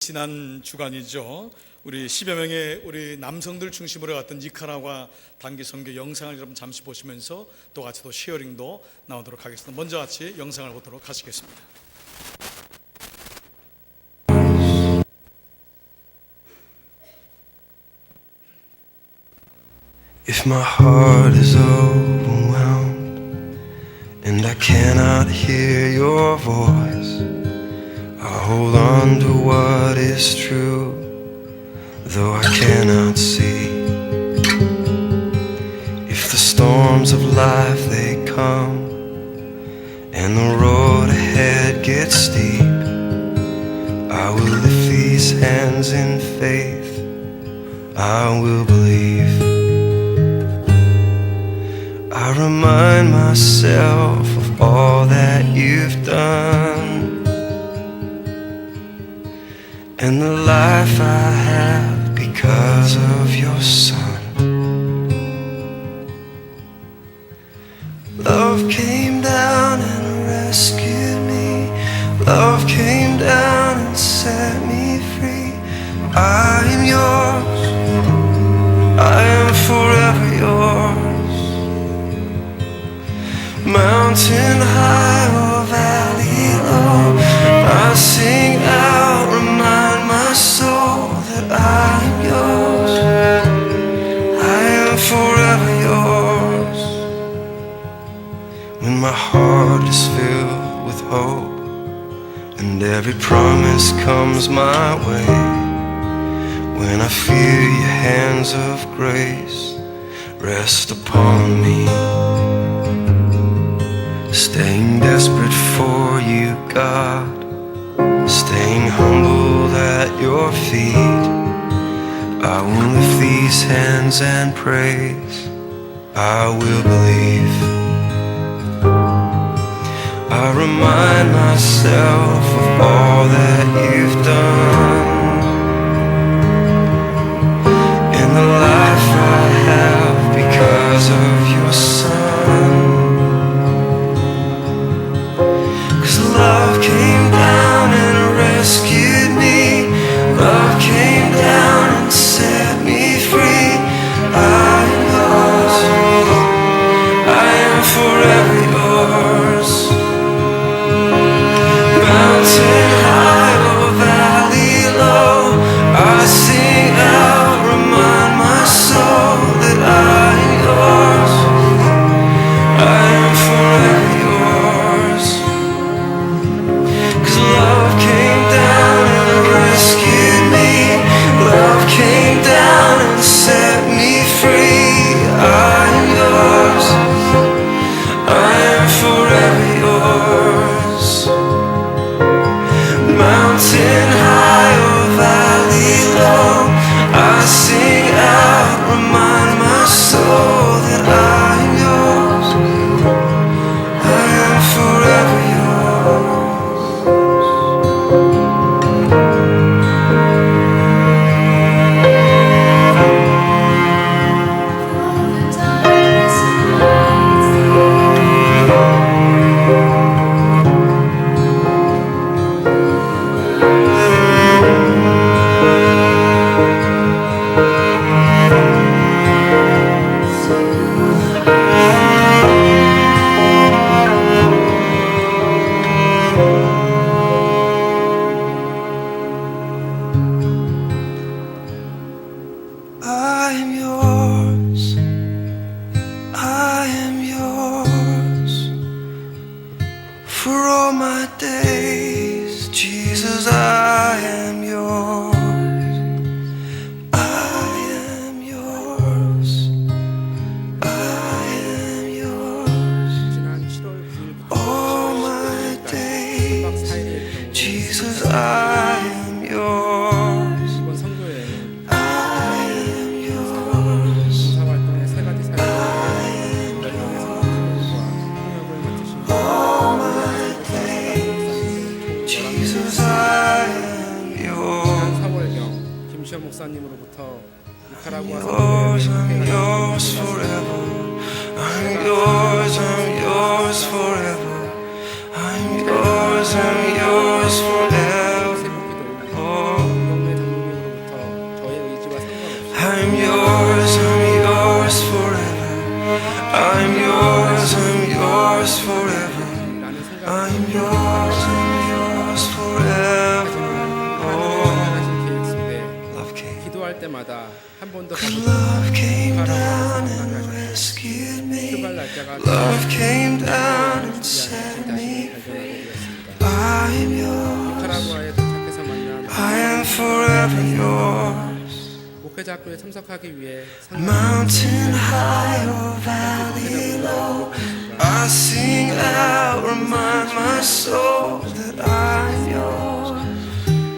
지난 주간이죠. 우리 10여 명의 우리 남성들 중심으로 갔던 니카라과 단기 선교 영상을 여러분 잠시 보시면서 또 같이 또 쉐어링도 나오도록 하겠습니다. 먼저 같이 영상을 보도록 하시겠습니다. If my heart is overwhelmed and I cannot hear your voice, I hold on to what is true, though I cannot see. If the storms of life they come and the road ahead gets steep, I will lift these hands in faith, I will believe. I remind myself of all that you've done and the life I have because of your Son. Love came down and rescued me. Love came down and set me free. I am yours. I am forever yours. Mountain high or valley low, I sing out, remind my soul that I am yours. I am forever yours. When my heart is filled with hope and every promise comes my way, when I feel your hands of grace rest upon me, staying desperate for you, God, staying humble at your feet, I will lift these hands and praise, I will believe. I remind myself of all that you've done in the life I have because of your Son. Love came down and rescued me. Love came down and set me free. I am yours. I am forever yours. Mountain high or valley low, I sing out, remind my soul that I am yours. I am forever yours. Love came down and rescued me. Love came down and set me free. I am yours. I am forever yours. Mountain high or valley low, I sing out, remind my soul that I am yours. I am forever yours. I am yours. I am yours. For all my days, Jesus, I am yours. I am yours. I am yours. 지난 7월 9일부터 All my days, Jesus, I am yours. 이번 선교회에는 I am yours. 봉사활동의 세 가지 사역을 통역을 맡으신 All my days, Jesus, I am 지난 yours. 4월경 김시현 목사님으로부터 니카라구아 Yours, I'm 선교회에 yours forever. I'm yours forever. I'm yours forever. 새벽 기도 Oh. 때마다 한 번도 Love 가보지 came 못한 down 사랑하게 and 하셨고 rescued me. 출발 날짜가 Love came down and 자신을 set me 발견하게 되었습니다. I am yours. 니카라구아에 도착해서 만난 I am forever yours. 목회자 학교에 참석하기 위해 Mountain high or valley low, I sing out, remind my soul that I'm yours.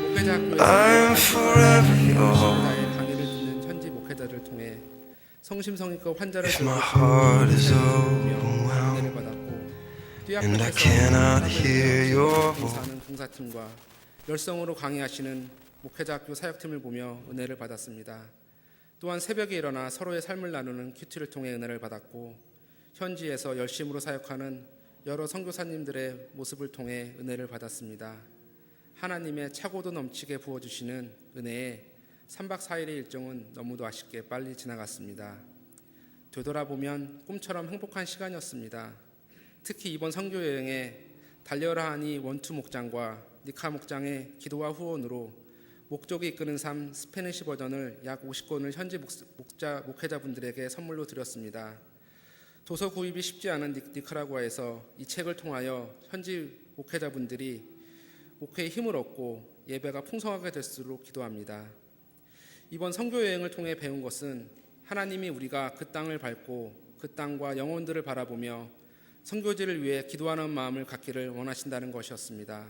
목회자 학교에서 I am forever yours. 나의 강의를 듣는 현지 목회자를 통해 성심성의껏 환자를 If my heart is 은혜를 overwhelmed 받았고 and I cannot hear your voice, 봉사하는 봉사팀과 열성으로 강의하시는 목회자 학교 사역팀을 보며 은혜를 받았습니다. 또한 새벽에 일어나 서로의 삶을 나누는 큐티를 통해 은혜를 받았고 현지에서 열심으로 사역하는 여러 선교사님들의 모습을 통해 은혜를 받았습니다. 하나님의 차고도 넘치게 부어주시는 은혜에 3박 4일의 일정은 너무도 아쉽게 빨리 지나갔습니다. 되돌아보면 꿈처럼 행복한 시간이었습니다. 특히 이번 선교여행에 달려라 하니 원투 목장과 니카 목장의 기도와 후원으로 목적이 이끄는 삶 스페니시 버전을 약 50권을 현지 목회자분들에게 선물로 드렸습니다. 도서 구입이 쉽지 않은 니카라구아에서 이 책을 통하여 현지 목회자분들이 목회에 힘을 얻고 예배가 풍성하게 될수록 기도합니다. 이번 선교여행을 통해 배운 것은 하나님이 우리가 그 땅을 밟고 그 땅과 영혼들을 바라보며 선교지를 위해 기도하는 마음을 갖기를 원하신다는 것이었습니다.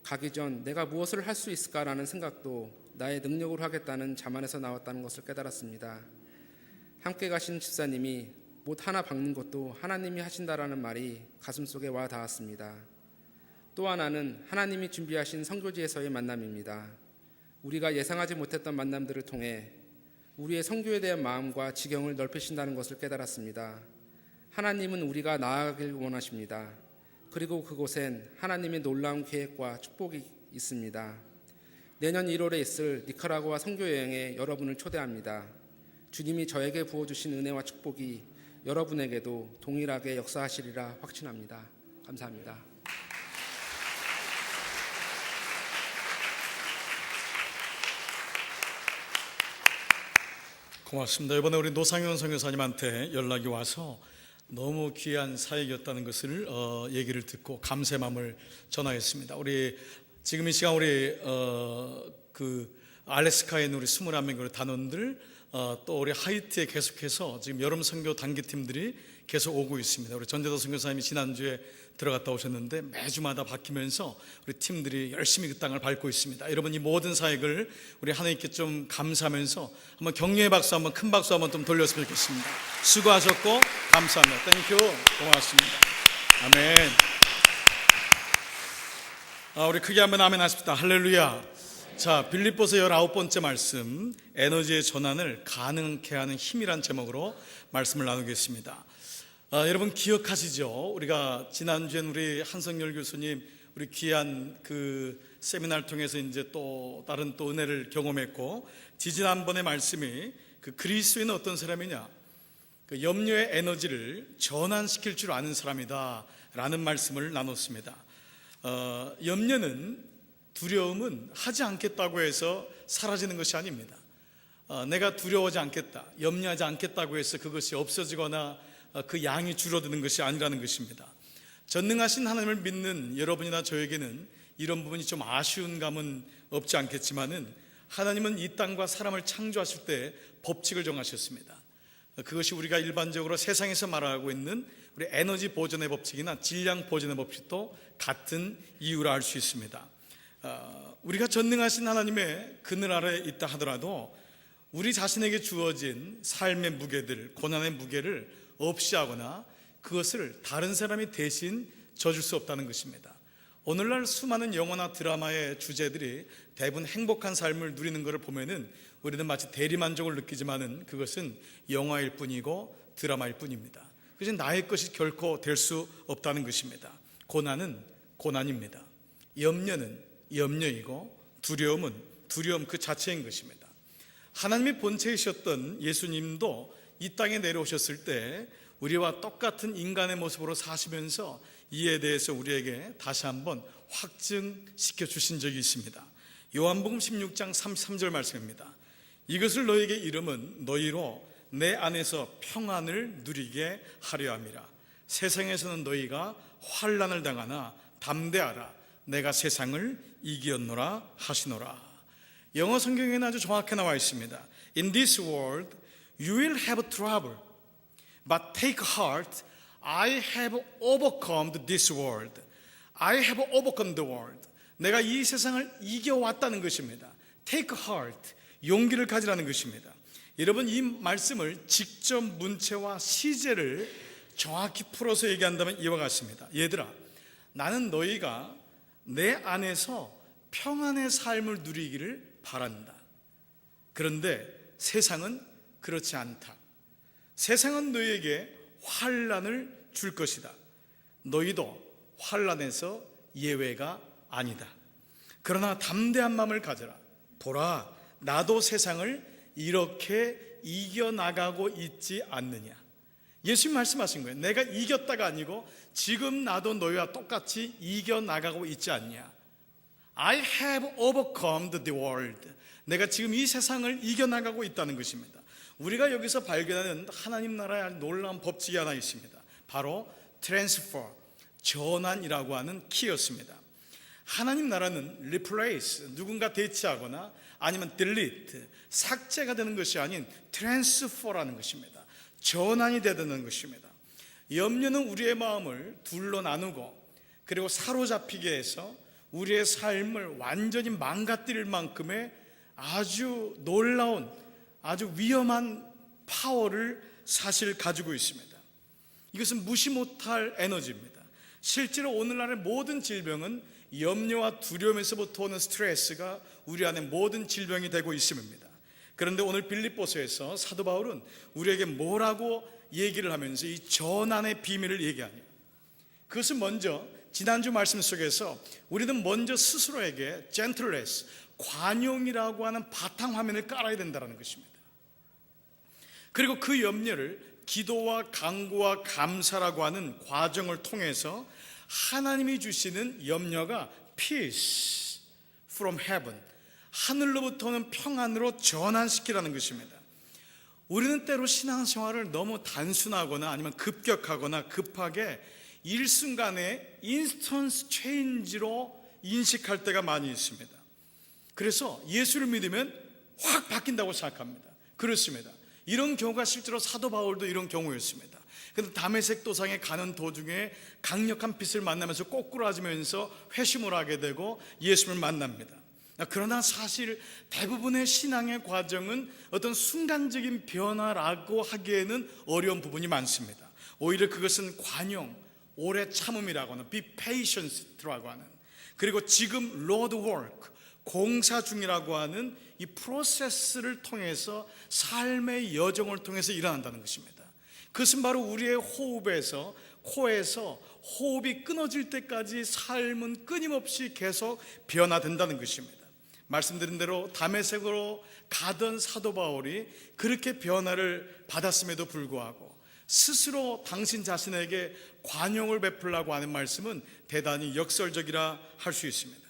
가기 전 내가 무엇을 할 수 있을까라는 생각도 나의 능력으로 하겠다는 자만에서 나왔다는 것을 깨달았습니다. 함께 가신 집사님이 못 하나 박는 것도 하나님이 하신다라는 말이 가슴속에 와 닿았습니다. 또 하나는 하나님이 준비하신 선교지에서의 만남입니다. 우리가 예상하지 못했던 만남들을 통해 우리의 선교에 대한 마음과 지경을 넓히신다는 것을 깨달았습니다. 하나님은 우리가 나아가길 원하십니다. 그리고 그곳엔 하나님의 놀라운 계획과 축복이 있습니다. 내년 1월에 있을 니카라구아 선교여행에 여러분을 초대합니다. 주님이 저에게 부어주신 은혜와 축복이 여러분에게도 동일하게 역사하시리라 확신합니다. 감사합니다. 고맙습니다. 이번에 우리 노상현 선교사님한테 연락이 와서 너무 귀한 사역이었다는 것을 얘기를 듣고 감사의 마음을 전하겠습니다. 우리 지금 이 시간 우리 그 알래스카에 있는 우리 21명의 우리 단원들 또 우리 하이티에 계속해서 지금 여름 선교 단기팀들이 계속 오고 있습니다. 우리 전재도 선교사님이 지난주에 들어갔다 오셨는데 매주마다 바뀌면서 우리 팀들이 열심히 그 땅을 밟고 있습니다. 여러분 이 모든 사역을 우리 하나님께 좀 감사하면서 한번 격려의 박수 한번 큰 박수 한번 좀 돌렸으면 좋겠습니다. 수고하셨고 감사합니다. 땡큐 고맙습니다. 아멘. 우리 크게 한번 아멘 하십시다. 할렐루야. 자, 빌립보서 19번째 말씀, 에너지의 전환을 가능케 하는 힘이란 제목으로 말씀을 나누겠습니다. 여러분 기억하시죠? 우리가 지난주엔 우리 한성열 교수님 우리 귀한 그 세미나를 통해서 이제 또 다른 또 은혜를 경험했고, 지지난번의 말씀이 그 그리스도인은 어떤 사람이냐? 그 염려의 에너지를 전환시킬 줄 아는 사람이다 라는 말씀을 나눴습니다. 염려는, 두려움은 하지 않겠다고 해서 사라지는 것이 아닙니다. 내가 두려워하지 않겠다, 염려하지 않겠다고 해서 그것이 없어지거나 그 양이 줄어드는 것이 아니라는 것입니다. 전능하신 하나님을 믿는 여러분이나 저에게는 이런 부분이 좀 아쉬운 감은 없지 않겠지만은, 하나님은 이 땅과 사람을 창조하실 때 법칙을 정하셨습니다. 그것이 우리가 일반적으로 세상에서 말하고 있는 우리 에너지 보존의 법칙이나 질량 보존의 법칙도 같은 이유라 알 수 있습니다. 우리가 전능하신 하나님의 그늘 아래에 있다 하더라도 우리 자신에게 주어진 삶의 무게들, 고난의 무게를 없이 하거나 그것을 다른 사람이 대신 져줄 수 없다는 것입니다. 오늘날 수많은 영화나 드라마의 주제들이 대부분 행복한 삶을 누리는 것을 보면은 우리는 마치 대리만족을 느끼지만은 그것은 영화일 뿐이고 드라마일 뿐입니다. 그것이 나의 것이 결코 될 수 없다는 것입니다. 고난은 고난입니다. 염려는 염려이고 두려움은 두려움 그 자체인 것입니다. 하나님의 본체이셨던 예수님도 이 땅에 내려오셨을 때 우리와 똑같은 인간의 모습으로 사시면서 이에 대해서 우리에게 다시 한번 확증시켜 주신 적이 있습니다. 요한복음 16장 33절 말씀입니다. 이것을 너에게 이름은 너희로 내 안에서 평안을 누리게 하려 함이라. 세상에서는 너희가 환난을 당하나 담대하라. 내가 세상을 이기었노라 하시노라. 영어 성경에는 아주 정확하게 나와 있습니다. In this world you will have trouble, but take heart. I have overcome this world. I have overcome the world. 내가 이 세상을 이겨왔다는 것입니다. Take heart. 용기를 가지라는 것입니다. 여러분, 이 말씀을 직접 문체와 시제를 정확히 풀어서 얘기한다면 이와 같습니다. 얘들아, 나는 너희가 내 안에서 평안의 삶을 누리기를 바란다. 그런데 세상은 그렇지 않다. 세상은 너희에게 환난을 줄 것이다. 너희도 환난에서 예외가 아니다. 그러나 담대한 마음을 가져라. 보라, 나도 세상을 이렇게 이겨나가고 있지 않느냐. 예수님 말씀하신 거예요. 내가 이겼다가 아니고 지금 나도 너희와 똑같이 이겨나가고 있지 않냐. I have overcome the world. 내가 지금 이 세상을 이겨나가고 있다는 것입니다. 우리가 여기서 발견하는 하나님 나라의 놀라운 법칙이 하나 있습니다. 바로 transfer, 전환이라고 하는 키였습니다. 하나님 나라는 replace, 누군가 대체하거나 아니면 delete, 삭제가 되는 것이 아닌 transfer라는 것입니다. 전환이 되는 것입니다. 염려는 우리의 마음을 둘로 나누고 그리고 사로잡히게 해서 우리의 삶을 완전히 망가뜨릴 만큼의 아주 놀라운, 아주 위험한 파워를 사실 가지고 있습니다. 이것은 무시 못할 에너지입니다. 실제로 오늘날의 모든 질병은 염려와 두려움에서부터 오는 스트레스가 우리 안에 모든 질병이 되고 있습니다. 그런데 오늘 빌립보서에서 사도 바울은 우리에게 뭐라고 얘기를 하면서 이 전환의 비밀을 얘기하냐. 그것은 먼저 지난주 말씀 속에서 우리는 먼저 스스로에게 gentleness, 관용이라고 하는 바탕화면을 깔아야 된다는 것입니다. 그리고 그 염려를 기도와 간구와 감사라고 하는 과정을 통해서 하나님이 주시는 염려가 peace from heaven, 하늘로부터는 평안으로 전환시키라는 것입니다. 우리는 때로 신앙생활을 너무 단순하거나 아니면 급격하거나 급하게 일순간에 인스턴스 체인지로 인식할 때가 많이 있습니다. 그래서 예수를 믿으면 확 바뀐다고 생각합니다. 그렇습니다. 이런 경우가 실제로 사도 바울도 이런 경우였습니다. 그런데 다메섹 도상에 가는 도중에 강력한 빛을 만나면서 꼬꾸라지면서 회심을 하게 되고 예수를 만납니다. 그러나 사실 대부분의 신앙의 과정은 어떤 순간적인 변화라고 하기에는 어려운 부분이 많습니다. 오히려 그것은 관용, 오래 참음이라고 하는 be patient라고 하는, 그리고 지금 Lord work, 공사 중이라고 하는 이 프로세스를 통해서 삶의 여정을 통해서 일어난다는 것입니다. 그것은 바로 우리의 호흡에서, 코에서 호흡이 끊어질 때까지 삶은 끊임없이 계속 변화된다는 것입니다. 말씀드린 대로 다메섹으로 가던 사도 바울이 그렇게 변화를 받았음에도 불구하고 스스로 당신 자신에게 관용을 베풀라고 하는 말씀은 대단히 역설적이라 할 수 있습니다.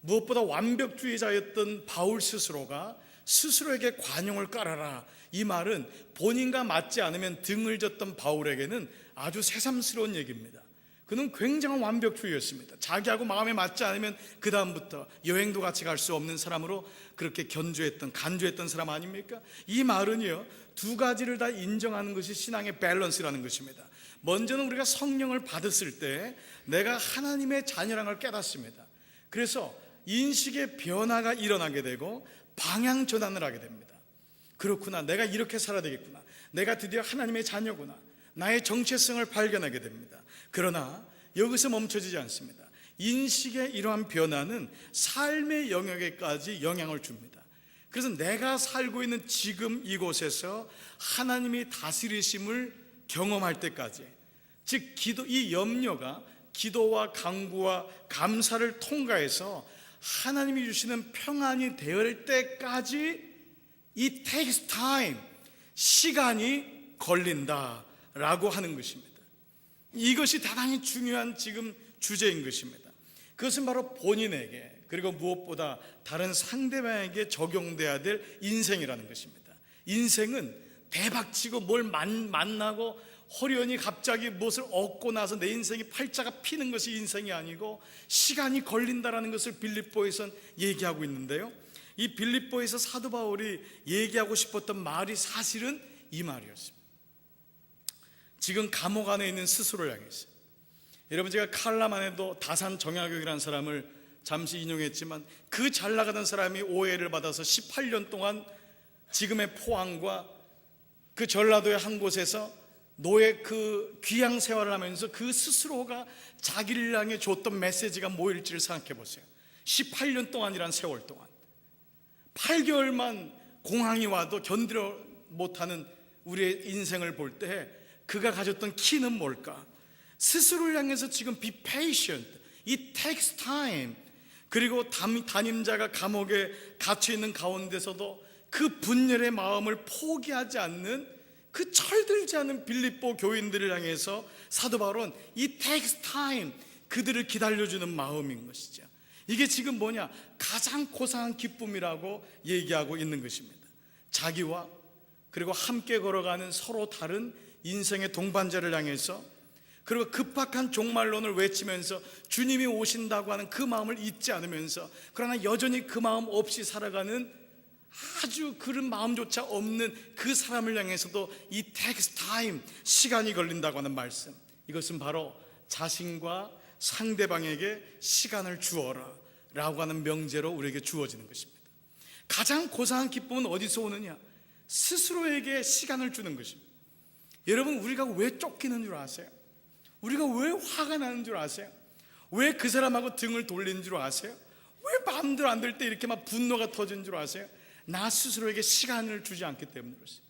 무엇보다 완벽주의자였던 바울 스스로가 스스로에게 관용을 깔아라, 이 말은 본인과 맞지 않으면 등을 졌던 바울에게는 아주 새삼스러운 얘기입니다. 그는 굉장한 완벽주의였습니다. 자기하고 마음에 맞지 않으면 그 다음부터 여행도 같이 갈 수 없는 사람으로 그렇게 간주했던 사람 아닙니까? 이 말은요, 두 가지를 다 인정하는 것이 신앙의 밸런스라는 것입니다. 먼저는 우리가 성령을 받았을 때 내가 하나님의 자녀라는 걸 깨닫습니다. 그래서 인식의 변화가 일어나게 되고 방향 전환을 하게 됩니다. 그렇구나, 내가 이렇게 살아야 되겠구나, 내가 드디어 하나님의 자녀구나, 나의 정체성을 발견하게 됩니다. 그러나 여기서 멈춰지지 않습니다. 인식의 이러한 변화는 삶의 영역에까지 영향을 줍니다. 그래서 내가 살고 있는 지금 이곳에서 하나님이 다스리심을 경험할 때까지, 즉 이 염려가 기도와 간구와 감사를 통과해서 하나님이 주시는 평안이 될 때까지 it takes time, 시간이 걸린다라고 하는 것입니다. 이것이 대단히 중요한 지금 주제인 것입니다. 그것은 바로 본인에게, 그리고 무엇보다 다른 상대방에게 적용돼야 될 인생이라는 것입니다. 인생은 대박치고 뭘 만나고 호련히 갑자기 무엇을 얻고 나서 내 인생이 팔자가 피는 것이 인생이 아니고 시간이 걸린다라는 것을 빌립보에서는 얘기하고 있는데요, 이 빌립보에서 사도 바울이 얘기하고 싶었던 말이 사실은 이 말이었습니다. 지금 감옥 안에 있는 스스로를 향해서, 여러분 제가 칼라만에도 다산 정약용이라는 사람을 잠시 인용했지만 그 잘 나가던 사람이 오해를 받아서 18년 동안 지금의 포항과 그 전라도의 한 곳에서 노예 그 귀양 생활을 하면서 그 스스로가 자기를 향해 줬던 메시지가 뭐일지를 생각해 보세요. 18년 동안이란 세월 동안 8개월만 공항이 와도 견디려 못하는 우리의 인생을 볼 때 그가 가졌던 키는 뭘까? 스스로를 향해서 지금 be patient, it takes time. 그리고 담임자가 감옥에 갇혀있는 가운데서도 그 분열의 마음을 포기하지 않는, 그 철들지 않은 빌립보 교인들을 향해서 사도 바울은 it takes time, 그들을 기다려주는 마음인 것이죠. 이게 지금 뭐냐? 가장 고상한 기쁨이라고 얘기하고 있는 것입니다. 자기와 그리고 함께 걸어가는 서로 다른 인생의 동반자를 향해서, 그리고 급박한 종말론을 외치면서 주님이 오신다고 하는 그 마음을 잊지 않으면서, 그러나 여전히 그 마음 없이 살아가는 아주 그런 마음조차 없는 그 사람을 향해서도 이 takes time, 시간이 걸린다고 하는 말씀, 이것은 바로 자신과 상대방에게 시간을 주어라 라고 하는 명제로 우리에게 주어지는 것입니다. 가장 고상한 기쁨은 어디서 오느냐? 스스로에게 시간을 주는 것입니다. 여러분, 우리가 왜 쫓기는 줄 아세요? 우리가 왜 화가 나는 줄 아세요? 왜 그 사람하고 등을 돌리는 줄 아세요? 왜 마음대로 안 될 때 이렇게 막 분노가 터지는 줄 아세요? 나 스스로에게 시간을 주지 않기 때문에 그렇습니다.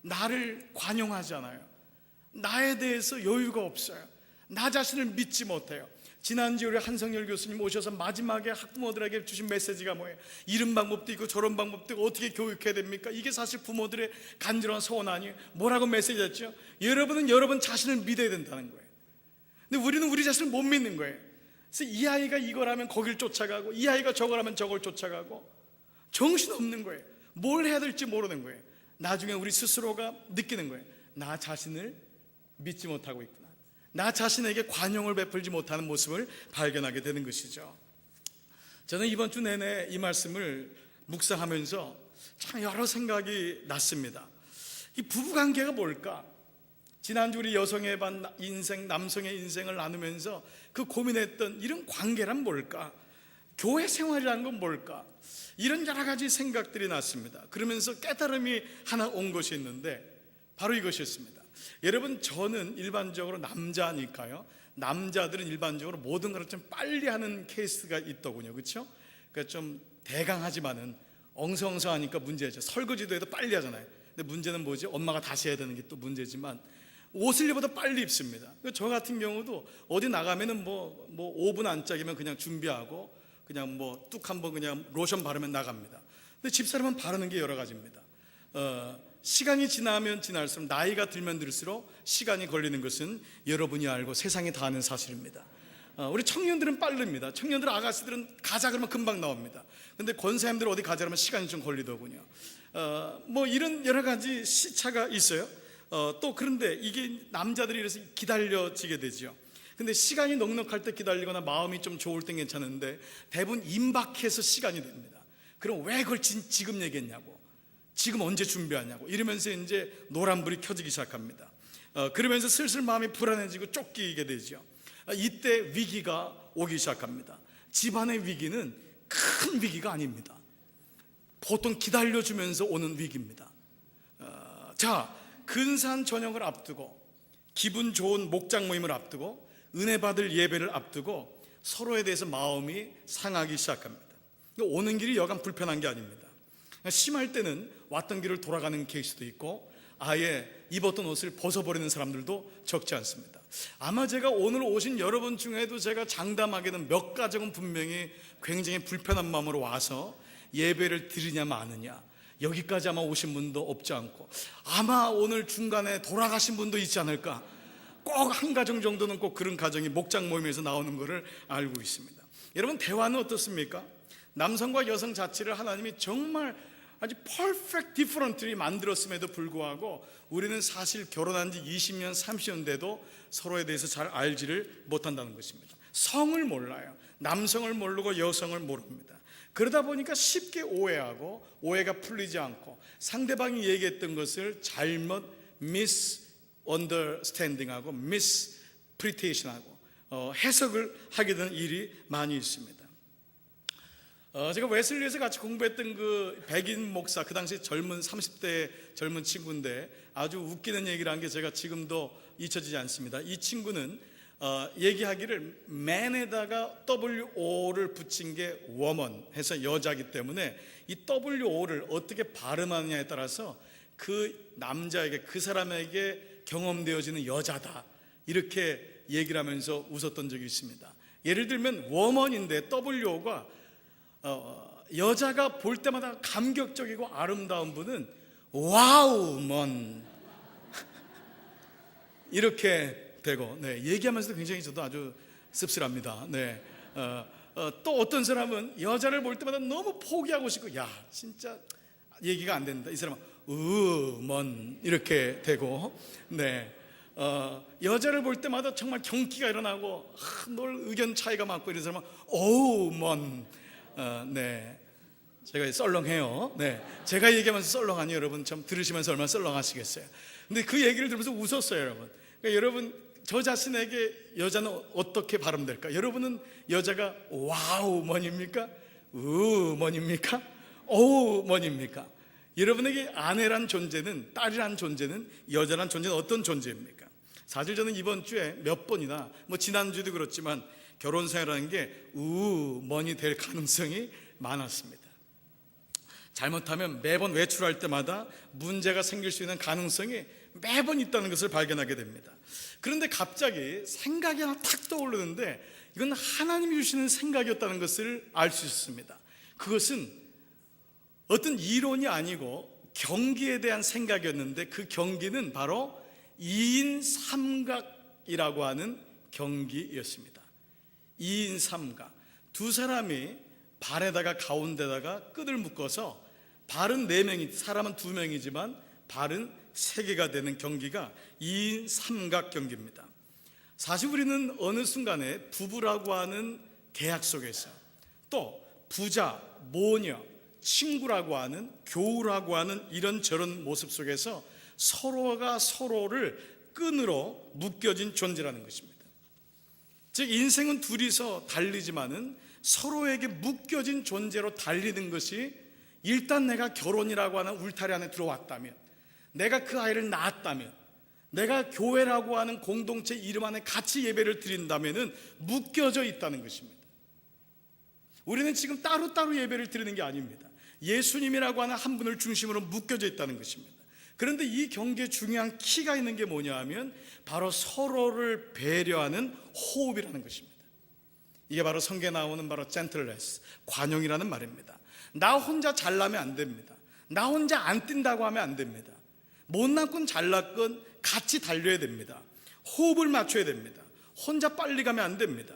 나를 관용하잖아요. 나에 대해서 여유가 없어요. 나 자신을 믿지 못해요. 지난주에 우리 한성열 교수님 오셔서 마지막에 학부모들에게 주신 메시지가 뭐예요? 이런 방법도 있고 저런 방법도 있고 어떻게 교육해야 됩니까? 이게 사실 부모들의 간절한 소원 아니에요? 뭐라고 메시지했죠? 여러분은 여러분 자신을 믿어야 된다는 거예요. 근데 우리는 우리 자신을 못 믿는 거예요. 그래서 이 아이가 이걸 하면 거길 쫓아가고, 이 아이가 저걸 하면 저걸 쫓아가고, 정신없는 거예요. 뭘 해야 될지 모르는 거예요. 나중에 우리 스스로가 느끼는 거예요. 나 자신을 믿지 못하고 있구나. 나 자신에게 관용을 베풀지 못하는 모습을 발견하게 되는 것이죠. 저는 이번 주 내내 이 말씀을 묵상하면서 참 여러 생각이 났습니다. 이 부부관계가 뭘까? 지난주 우리 여성의 반 인생, 남성의 인생을 나누면서 그 고민했던 이런 관계란 뭘까? 교회 생활이라는 건 뭘까? 이런 여러 가지 생각들이 났습니다. 그러면서 깨달음이 하나 온 것이 있는데 바로 이것이었습니다. 여러분, 저는 일반적으로 남자니까요, 남자들은 일반적으로 모든 것을 좀 빨리 하는 케이스가 있더군요. 그렇죠? 그러니까 좀 대강하지만은 엉성엉성하니까 문제죠. 설거지도 해도 빨리 하잖아요. 근데 문제는 뭐지? 엄마가 다시 해야 되는 게 또 문제지만 옷을 입어도 빨리 입습니다. 저 같은 경우도 어디 나가면은 뭐 5분 안짝이면 그냥 준비하고 그냥 뭐 뚝 한번 그냥 로션 바르면 나갑니다. 근데 집사람은 바르는 게 여러 가지입니다. 시간이 지나면 지날수록, 나이가 들면 들수록 시간이 걸리는 것은 여러분이 알고 세상이 다 아는 사실입니다. 우리 청년들은 빠릅니다. 청년들, 아가씨들은 가자 그러면 금방 나옵니다. 근데 권사님들 어디 가자 그러면 시간이 좀 걸리더군요. 뭐 이런 여러 가지 시차가 있어요. 또 그런데 이게 남자들이 이래서 기다려지게 되죠. 근데 시간이 넉넉할 때 기다리거나 마음이 좀 좋을 땐 괜찮은데 대부분 임박해서 시간이 됩니다. 그럼 왜 그걸 지금 얘기했냐고, 지금 언제 준비하냐고 이러면서 이제 노란불이 켜지기 시작합니다. 그러면서 슬슬 마음이 불안해지고 쫓기게 되죠. 이때 위기가 오기 시작합니다. 집안의 위기는 큰 위기가 아닙니다. 보통 기다려주면서 오는 위기입니다. 자, 근사한 저녁을 앞두고, 기분 좋은 목장 모임을 앞두고, 은혜 받을 예배를 앞두고 서로에 대해서 마음이 상하기 시작합니다. 오는 길이 여간 불편한 게 아닙니다. 심할 때는 왔던 길을 돌아가는 케이스도 있고 아예 입었던 옷을 벗어버리는 사람들도 적지 않습니다. 아마 제가 오늘 오신 여러분 중에도 제가 장담하기는 몇 가정은 분명히 굉장히 불편한 마음으로 와서 예배를 드리냐 마느냐, 여기까지 아마 오신 분도 없지 않고 아마 오늘 중간에 돌아가신 분도 있지 않을까. 꼭 한 가정 정도는 꼭 그런 가정이 목장 모임에서 나오는 것을 알고 있습니다. 여러분, 대화는 어떻습니까? 남성과 여성 자체를 하나님이 정말 아주 퍼펙트 디퍼런트리 만들었음에도 불구하고 우리는 사실 결혼한 지 20년, 30년 돼도 서로에 대해서 잘 알지를 못한다는 것입니다. 성을 몰라요. 남성을 모르고 여성을 모릅니다. 그러다 보니까 쉽게 오해하고 오해가 풀리지 않고 상대방이 얘기했던 것을 잘못 misunderstanding하고 misinterpretation하고 해석을 하게 되는 일이 많이 있습니다. 제가 웨슬리에서 같이 공부했던 그 백인 목사, 그 당시 젊은 30대 젊은 친구인데 아주 웃기는 얘기를 한 게 제가 지금도 잊혀지지 않습니다. 이 친구는 얘기하기를 man에다가 WO를 붙인 게 woman 해서 여자이기 때문에 이 WO를 어떻게 발음하느냐에 따라서 그 남자에게, 그 사람에게 경험되어지는 여자다, 이렇게 얘기를 하면서 웃었던 적이 있습니다. 예를 들면 woman인데 WO가 여자가 볼 때마다 감격적이고 아름다운 분은 와우 먼 이렇게 되고, 네, 얘기하면서도 굉장히 저도 아주 씁쓸합니다. 네, 또 어떤 사람은 여자를 볼 때마다 너무 포기하고 싶고, 야 진짜 얘기가 안 된다, 이 사람은 먼 이렇게 되고, 네, 여자를 볼 때마다 정말 경기가 일어나고 늘 의견 차이가 많고 이런 사람은 먼 네, 제가 썰렁해요. 네, 제가 얘기하면서 썰렁하니 여러분 참 들으시면서 얼마나 썰렁하시겠어요. 근데 그 얘기를 들으면서 웃었어요, 여러분. 그러니까 여러분, 저 자신에게 여자는 어떻게 발음될까? 여러분은 여자가 와우 먼입니까? 먼입니까? 먼입니까? 여러분에게 아내란 존재는, 딸이란 존재는, 여자란 존재는 어떤 존재입니까? 사실 저는 이번 주에 몇 번이나, 지난주도 그렇지만 결혼 생활하는 게 먼이 될 가능성이 많았습니다. 잘못하면 매번 외출할 때마다 문제가 생길 수 있는 가능성이 매번 있다는 것을 발견하게 됩니다. 그런데 갑자기 생각이 하나 탁 떠오르는데 이건 하나님이 주시는 생각이었다는 것을 알 수 있습니다. 그것은 어떤 이론이 아니고 경기에 대한 생각이었는데, 그 경기는 바로 2인 삼각이라고 하는 경기였습니다. 2인 삼각, 두 사람이 발에다가 가운데다가 끈을 묶어서 발은 4명이, 사람은 2명이지만 발은 3개가 되는 경기가 2인 삼각 경기입니다. 사실 우리는 어느 순간에 부부라고 하는 계약 속에서, 또 부자, 모녀, 친구라고 하는, 교우라고 하는 이런저런 모습 속에서 서로가 서로를 끈으로 묶여진 존재라는 것입니다. 즉 인생은 둘이서 달리지만은 서로에게 묶여진 존재로 달리는 것이, 일단 내가 결혼이라고 하는 울타리 안에 들어왔다면, 내가 그 아이를 낳았다면, 내가 교회라고 하는 공동체 이름 안에 같이 예배를 드린다면은 묶여져 있다는 것입니다. 우리는 지금 따로따로 예배를 드리는 게 아닙니다. 예수님이라고 하는 한 분을 중심으로 묶여져 있다는 것입니다. 그런데 이 경계에 중요한 키가 있는 게 뭐냐 하면 바로 서로를 배려하는 호흡이라는 것입니다. 이게 바로 성경에 나오는 바로 젠틀레스, 관용이라는 말입니다. 나 혼자 잘나면 안 됩니다. 나 혼자 안 뛴다고 하면 안 됩니다. 못났건 잘났건 같이 달려야 됩니다. 호흡을 맞춰야 됩니다. 혼자 빨리 가면 안 됩니다.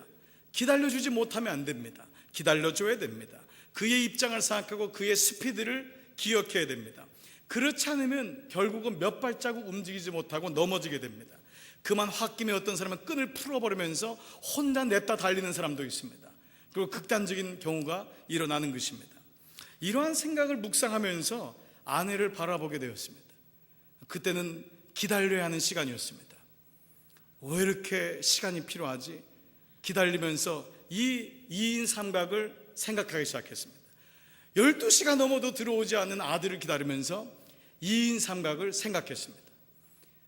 기다려주지 못하면 안 됩니다. 기다려줘야 됩니다. 그의 입장을 생각하고 그의 스피드를 기억해야 됩니다. 그렇지 않으면 결국은 몇 발자국 움직이지 못하고 넘어지게 됩니다. 그만 홧김에 어떤 사람은 끈을 풀어버리면서 혼자 냈다 달리는 사람도 있습니다. 그리고 극단적인 경우가 일어나는 것입니다. 이러한 생각을 묵상하면서 아내를 바라보게 되었습니다. 그때는 기다려야 하는 시간이었습니다. 왜 이렇게 시간이 필요하지? 기다리면서 이 2인 삼각을 생각하기 시작했습니다. 12시가 넘어도 들어오지 않는 아들을 기다리면서 2인 삼각을 생각했습니다.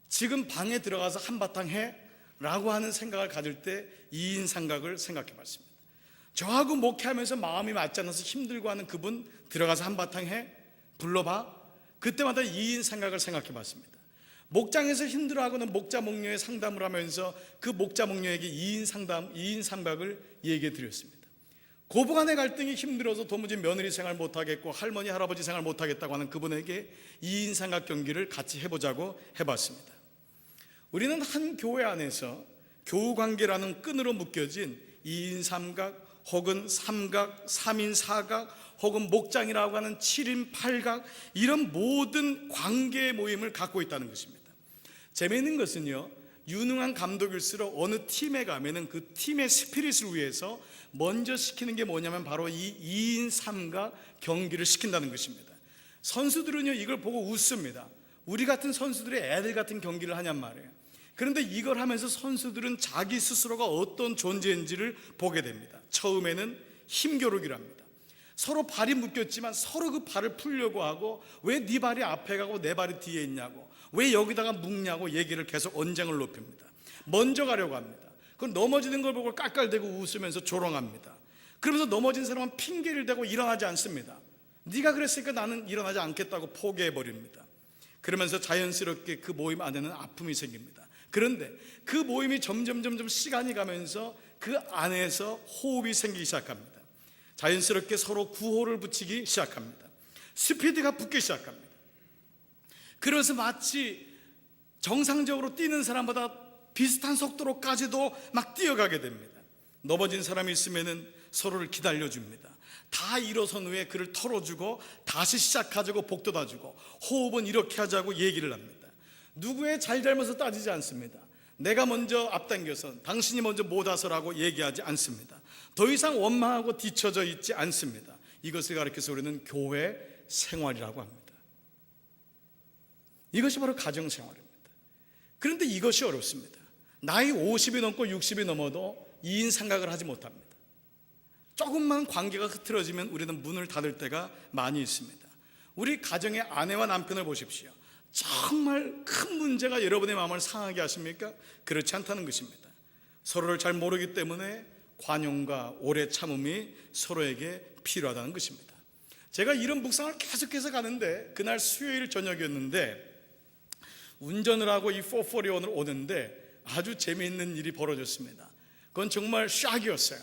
지금 방에 들어가서 한바탕 해? 라고 하는 생각을 가질 때 2인 삼각을 생각해 봤습니다. 저하고 목회하면서 마음이 맞지 않아서 힘들고 하는 그분 들어가서 한바탕 해? 불러봐? 그때마다 2인 삼각을 생각해 봤습니다. 목장에서 힘들어하고는 목자 목녀의 상담을 하면서 그 목자 목녀에게 2인 삼각을 얘기해 드렸습니다. 고부간의 갈등이 힘들어서 도무지 며느리 생활 못하겠고 할머니 할아버지 생활 못하겠다고 하는 그분에게 2인 삼각 경기를 같이 해보자고 해봤습니다. 우리는 한 교회 안에서 교우 관계라는 끈으로 묶여진 2인 삼각 혹은 삼각, 3인 4각, 혹은 목장이라고 하는 7인 8각, 이런 모든 관계 모임을 갖고 있다는 것입니다. 재미있는 것은요, 유능한 감독일수록 어느 팀에 가면은 그 팀의 스피릿을 위해서 먼저 시키는 게 뭐냐면 바로 이 2인 3각 경기를 시킨다는 것입니다. 선수들은요, 이걸 보고 웃습니다. 우리 같은 선수들이 애들 같은 경기를 하냔 말이에요. 그런데 이걸 하면서 선수들은 자기 스스로가 어떤 존재인지를 보게 됩니다. 처음에는 힘겨루기랍니다. 서로 발이 묶였지만 서로 그 발을 풀려고 하고, 왜 네 발이 앞에 가고 내 발이 뒤에 있냐고, 왜 여기다가 묶냐고 얘기를 계속 언쟁을 높입니다. 먼저 가려고 합니다. 그건 넘어지는 걸 보고 깔깔대고 웃으면서 조롱합니다. 그러면서 넘어진 사람은 핑계를 대고 일어나지 않습니다. 네가 그랬으니까 나는 일어나지 않겠다고 포기해버립니다. 그러면서 자연스럽게 그 모임 안에는 아픔이 생깁니다. 그런데 그 모임이 점점 시간이 가면서 그 안에서 호흡이 생기기 시작합니다. 자연스럽게 서로 구호를 붙이기 시작합니다. 스피드가 붙기 시작합니다. 그래서 마치 정상적으로 뛰는 사람보다 비슷한 속도로까지도 막 뛰어가게 됩니다. 넘어진 사람이 있으면 서로를 기다려줍니다. 다 일어선 후에 그를 털어주고 다시 시작하자고 복돋아주고, 호흡은 이렇게 하자고 얘기를 합니다. 누구의 잘잘못을 따지지 않습니다. 내가 먼저 앞당겨서 당신이 먼저 못 와서라고 얘기하지 않습니다. 더 이상 원망하고 뒤처져 있지 않습니다. 이것을 가리켜서 우리는 교회 생활이라고 합니다. 이것이 바로 가정생활입니다. 그런데 이것이 어렵습니다. 나이 50이 넘고 60이 넘어도 2인 삼각을 하지 못합니다. 조금만 관계가 흐트러지면 우리는 문을 닫을 때가 많이 있습니다. 우리 가정의 아내와 남편을 보십시오. 정말 큰 문제가 여러분의 마음을 상하게 하십니까? 그렇지 않다는 것입니다. 서로를 잘 모르기 때문에 관용과 오래 참음이 서로에게 필요하다는 것입니다. 제가 이런 묵상을 계속해서 가는데, 그날 수요일 저녁이었는데 운전을 하고 이 441을 오는데 아주 재미있는 일이 벌어졌습니다. 그건 정말 샥이었어요.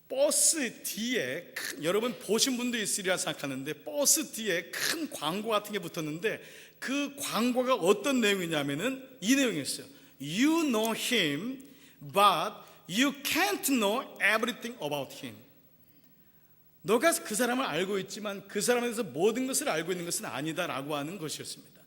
버스 뒤에 여러분 보신 분도 있으리라 생각하는데, 버스 뒤에 큰 광고 같은 게 붙었는데, 그 광고가 어떤 내용이냐면은 이 내용이었어요. You know him, but you can't know everything about him. 너가 그 사람을 알고 있지만 그 사람에 대해서 모든 것을 알고 있는 것은 아니다라고 하는 것이었습니다.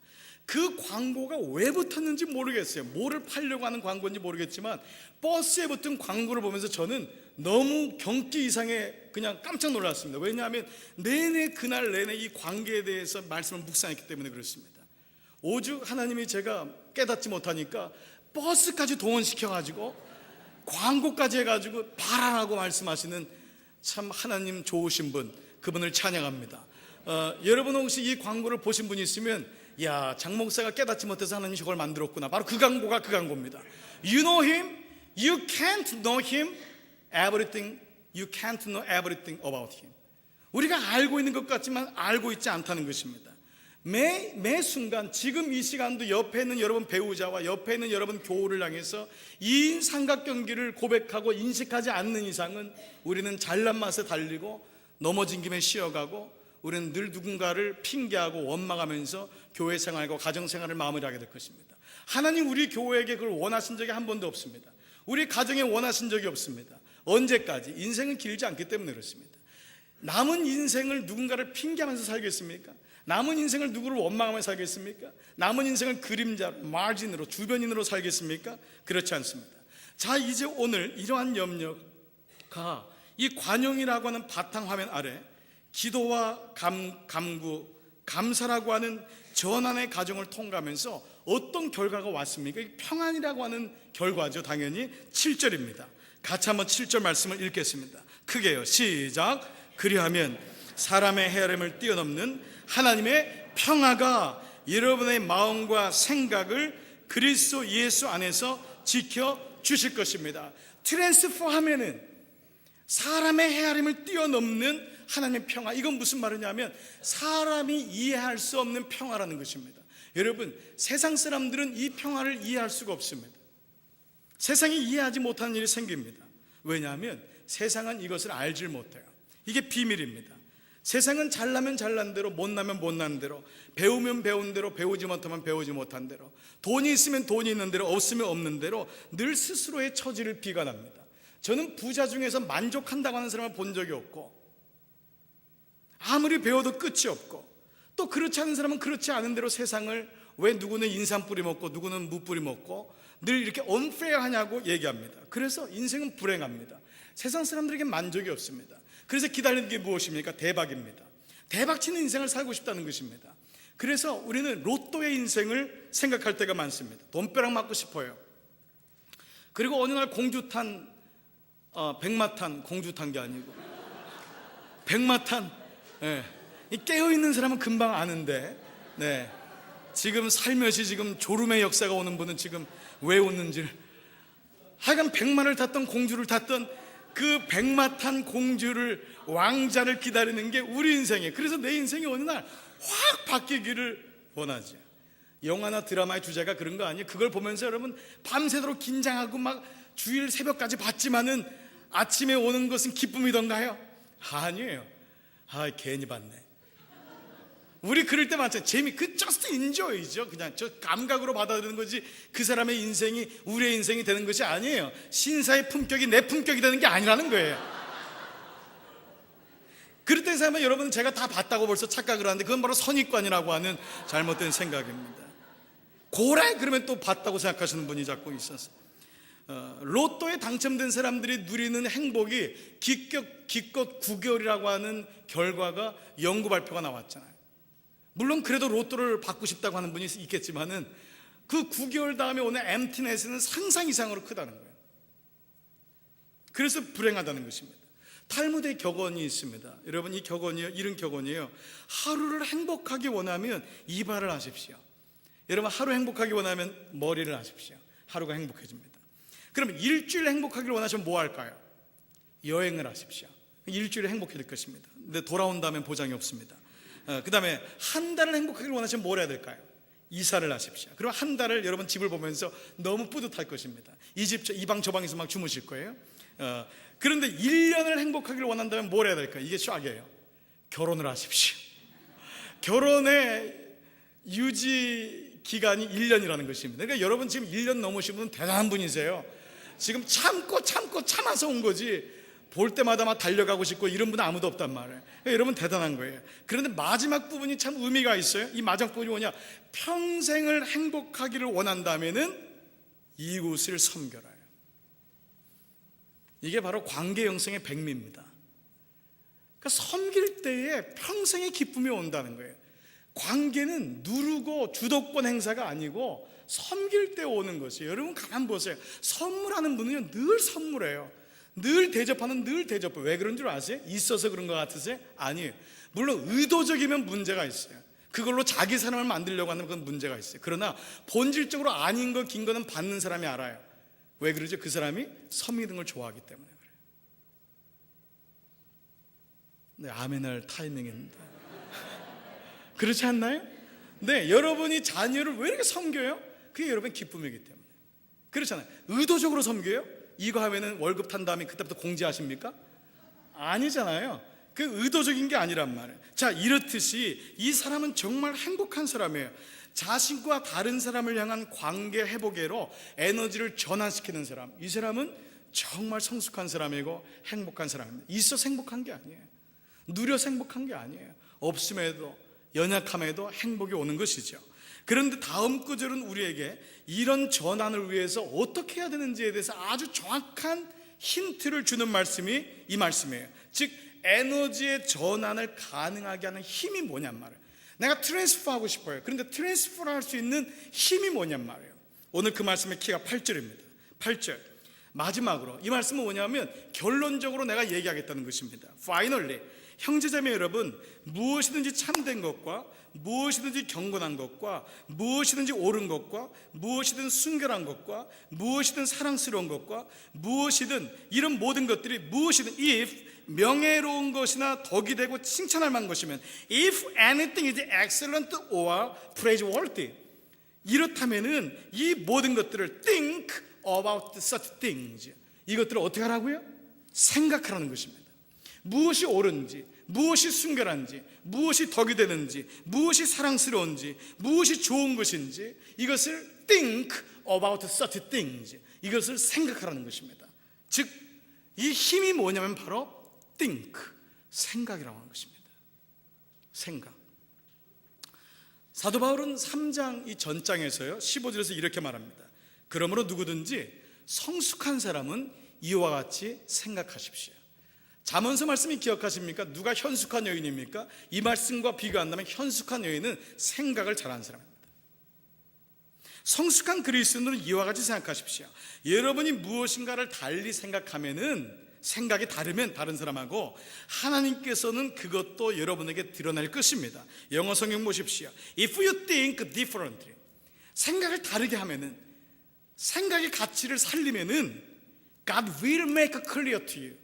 그 광고가 왜 붙었는지 모르겠어요. 뭐를 팔려고 하는 광고인지 모르겠지만 버스에 붙은 광고를 보면서 저는 너무 경기 이상의 그냥 깜짝 놀랐습니다. 왜냐하면 내내 그날 내내 이 관계에 대해서 말씀을 묵상했기 때문에 그렇습니다. 오죽 하나님이 제가 깨닫지 못하니까 버스까지 동원시켜가지고 광고까지 해가지고 봐라라고 말씀하시는 참 하나님 좋으신 분, 그분을 찬양합니다. 여러분 혹시 이 광고를 보신 분이 있으면, 야, 장 목사가 깨닫지 못해서 하나님이 저걸 만들었구나. 바로 그 광고가 그 광고입니다. You know him, you can't know him, everything, you can't know everything about him. 우리가 알고 있는 것 같지만 알고 있지 않다는 것입니다. 매 순간, 지금 이 시간도 옆에 있는 여러분 배우자와 옆에 있는 여러분 교우를 향해서 2인 삼각 경기를 고백하고 인식하지 않는 이상은 우리는 잘난 맛에 달리고 넘어진 김에 쉬어가고, 우리는 늘 누군가를 핑계하고 원망하면서 교회 생활과 가정 생활을 마무리하게 될 것입니다. 하나님 우리 교회에게 그걸 원하신 적이 한 번도 없습니다. 우리 가정에 원하신 적이 없습니다. 언제까지? 인생은 길지 않기 때문에 그렇습니다. 남은 인생을 누군가를 핑계하면서 살겠습니까? 남은 인생을 누구를 원망하며 살겠습니까? 남은 인생을 그림자, 마진으로, 주변인으로 살겠습니까? 그렇지 않습니다. 자, 이제 오늘 이러한 염려가 이 관용이라고 하는 바탕화면 아래 기도와 감구, 감사라고 하는 전환의 과정을 통과하면서 어떤 결과가 왔습니까? 평안이라고 하는 결과죠. 당연히 7절입니다. 같이 한번 7절 말씀을 읽겠습니다. 크게요. 시작. 그리하면 사람의 헤아림을 뛰어넘는 하나님의 평화가 여러분의 마음과 생각을 그리스도 예수 안에서 지켜주실 것입니다. 트랜스포 하면은 사람의 헤아림을 뛰어넘는 하나님의 평화, 이건 무슨 말이냐면 사람이 이해할 수 없는 평화라는 것입니다. 여러분, 세상 사람들은 이 평화를 이해할 수가 없습니다. 세상이 이해하지 못하는 일이 생깁니다. 왜냐하면 세상은 이것을 알질 못해요. 이게 비밀입니다. 세상은 잘나면 잘난 대로, 못나면 못난 대로, 배우면 배운 대로, 배우지 못하면 배우지 못한 대로, 돈이 있으면 돈이 있는 대로, 없으면 없는 대로 늘 스스로의 처지를 비관합니다. 저는 부자 중에서 만족한다고 하는 사람을 본 적이 없고, 아무리 배워도 끝이 없고, 또 그렇지 않은 사람은 그렇지 않은 대로 세상을 왜 누구는 인삼 뿌리 먹고 누구는 무 뿌리 먹고 늘 이렇게 unfair하냐고 얘기합니다. 그래서 인생은 불행합니다. 세상 사람들에게 만족이 없습니다. 그래서 기다리는 게 무엇입니까? 대박입니다. 대박치는 인생을 살고 싶다는 것입니다. 그래서 우리는 로또의 인생을 생각할 때가 많습니다. 돈벼락 맞고 싶어요. 그리고 어느 날 공주탄, 백마탄, 공주탄 게 아니고 백마탄, 이 깨어있는 사람은 금방 아는데, 지금 살며시 지금 졸음의 역사가 오는 분은 지금 왜 웃는지. 하여간 백마를 탔던 공주를 탔던 그 백마탄 공주를, 왕자를 기다리는 게 우리 인생이에요. 그래서 내 인생이 어느 날 확 바뀌기를 원하죠. 영화나 드라마의 주제가 그런 거 아니에요? 그걸 보면서 여러분 밤새도록 긴장하고 막 주일 새벽까지 봤지만은 아침에 오는 것은 기쁨이던가요? 아니에요. 괜히 봤네. 우리 그럴 때 많잖아요. just enjoy죠. 그냥 저 감각으로 받아들이는 거지, 그 사람의 인생이 우리의 인생이 되는 것이 아니에요. 신사의 품격이 내 품격이 되는 게 아니라는 거예요. 그럴 때 생각하면 여러분, 제가 다 봤다고 벌써 착각을 하는데 그건 바로 선입관이라고 하는 잘못된 생각입니다. 고래? 그러면 또 봤다고 생각하시는 분이 자꾸 있었어요. 로또에 당첨된 사람들이 누리는 행복이 기껏 9개월이라고 하는 결과가 연구 발표가 나왔잖아요. 물론 그래도 로또를 받고 싶다고 하는 분이 있겠지만은 그 9개월 다음에 오는 엠티넷은 상상 이상으로 크다는 거예요. 그래서 불행하다는 것입니다. 탈무드의 격언이 있습니다. 여러분, 이 격언이요, 이런 격언이에요. 하루를 행복하게 원하면 이발을 하십시오. 여러분, 하루 행복하게 원하면 머리를 하십시오. 하루가 행복해집니다. 그럼 일주일 행복하기를 원하시면 뭐 할까요? 여행을 하십시오. 일주일에 행복해질 것입니다. 근데 돌아온 다음엔 보장이 없습니다. 그 다음에 한 달을 행복하기를 원하시면 뭘 해야 될까요? 이사를 하십시오. 그럼 한 달을 여러분 집을 보면서 너무 뿌듯할 것입니다. 이 집 이 방 저 방에서 막 주무실 거예요. 그런데 1년을 행복하기를 원한다면 뭘 해야 될까요? 이게 쫙이에요. 결혼을 하십시오. 결혼의 유지 기간이 1년이라는 것입니다. 그러니까 여러분 지금 1년 넘으신 분은 대단한 분이세요. 지금 참아서 온 거지, 볼 때마다 막 달려가고 싶고 이런 분은 아무도 없단 말이에요. 그러니까 여러분 대단한 거예요. 그런데 마지막 부분이 참 의미가 있어요. 이 마지막 부분이 뭐냐? 평생을 행복하기를 원한다면은 이곳을 섬겨라요. 이게 바로 관계 영성의 백미입니다. 그러니까 섬길 때에 평생의 기쁨이 온다는 거예요. 관계는 누르고 주도권 행사가 아니고 섬길 때 오는 것이에요. 여러분 가만 보세요. 선물하는 분은요 늘 선물해요. 늘 대접하는 늘 대접해요. 왜 그런 줄 아세요? 있어서 그런 것 같으세요? 아니에요. 물론 의도적이면 문제가 있어요. 그걸로 자기 사람을 만들려고 하는 건 문제가 있어요. 그러나 본질적으로 아닌 거 긴 거는 받는 사람이 알아요. 왜 그러죠? 그 사람이 섬기는 걸 좋아하기 때문에 그래요. 네, 아멘할 타이밍입니다. 그렇지 않나요? 네, 여러분이 자녀를 왜 이렇게 섬겨요? 그게 여러분의 기쁨이기 때문에. 그렇잖아요. 의도적으로 섬겨요? 이거 하면은 월급 탄 다음에 그때부터 공지하십니까? 아니잖아요. 그 의도적인 게 아니란 말이에요. 자, 이렇듯이 이 사람은 정말 행복한 사람이에요. 자신과 다른 사람을 향한 관계 회복으로 에너지를 전환시키는 사람, 이 사람은 정말 성숙한 사람이고 행복한 사람입니다. 있어서 행복한 게 아니에요. 누려서 행복한 게 아니에요. 없음에도 연약함에도 행복이 오는 것이죠. 그런데 다음 구절은 우리에게 이런 전환을 위해서 어떻게 해야 되는지에 대해서 아주 정확한 힌트를 주는 말씀이 이 말씀이에요. 즉 에너지의 전환을 가능하게 하는 힘이 뭐냔 말이에요. 내가 트랜스퍼 하고 싶어요. 그런데 트랜스퍼를 할 수 있는 힘이 뭐냔 말이에요. 오늘 그 말씀의 키가 8절입니다. 8절 마지막으로 이 말씀은 뭐냐면 결론적으로 내가 얘기하겠다는 것입니다. Finally, 형제자매 여러분, 무엇이든지 참된 것과 무엇이든지 경건한 것과 무엇이든지 옳은 것과 무엇이든 순결한 것과 무엇이든 사랑스러운 것과 무엇이든 이런 모든 것들이 무엇이든 if 명예로운 것이나 덕이 되고 칭찬할 만한 것이면 if anything is excellent or praiseworthy, 이렇다면은 이 모든 것들을 think about such things, 이것들을 어떻게 하라고요? 생각하라는 것입니다. 무엇이 옳은지, 무엇이 순결한지, 무엇이 덕이 되는지, 무엇이 사랑스러운지, 무엇이 좋은 것인지, 이것을 think about such things, 이것을 생각하라는 것입니다. 즉 이 힘이 뭐냐면 바로 think, 생각이라고 하는 것입니다. 생각. 사도 바울은 3장 이 전장에서요 15절에서 이렇게 말합니다. 그러므로 누구든지 성숙한 사람은 이와 같이 생각하십시오. 잠언서 말씀이 기억하십니까? 누가 현숙한 여인입니까? 이 말씀과 비교한다면 현숙한 여인은 생각을 잘하는 사람입니다. 성숙한 그리스도인은 이와 같이 생각하십시오. 여러분이 무엇인가를 달리 생각하면은, 생각이 다르면 다른 사람하고, 하나님께서는 그것도 여러분에게 드러낼 것입니다. 영어 성경 보십시오. If you think differently, 생각을 다르게 하면은, 생각의 가치를 살리면은 God will make clear to you,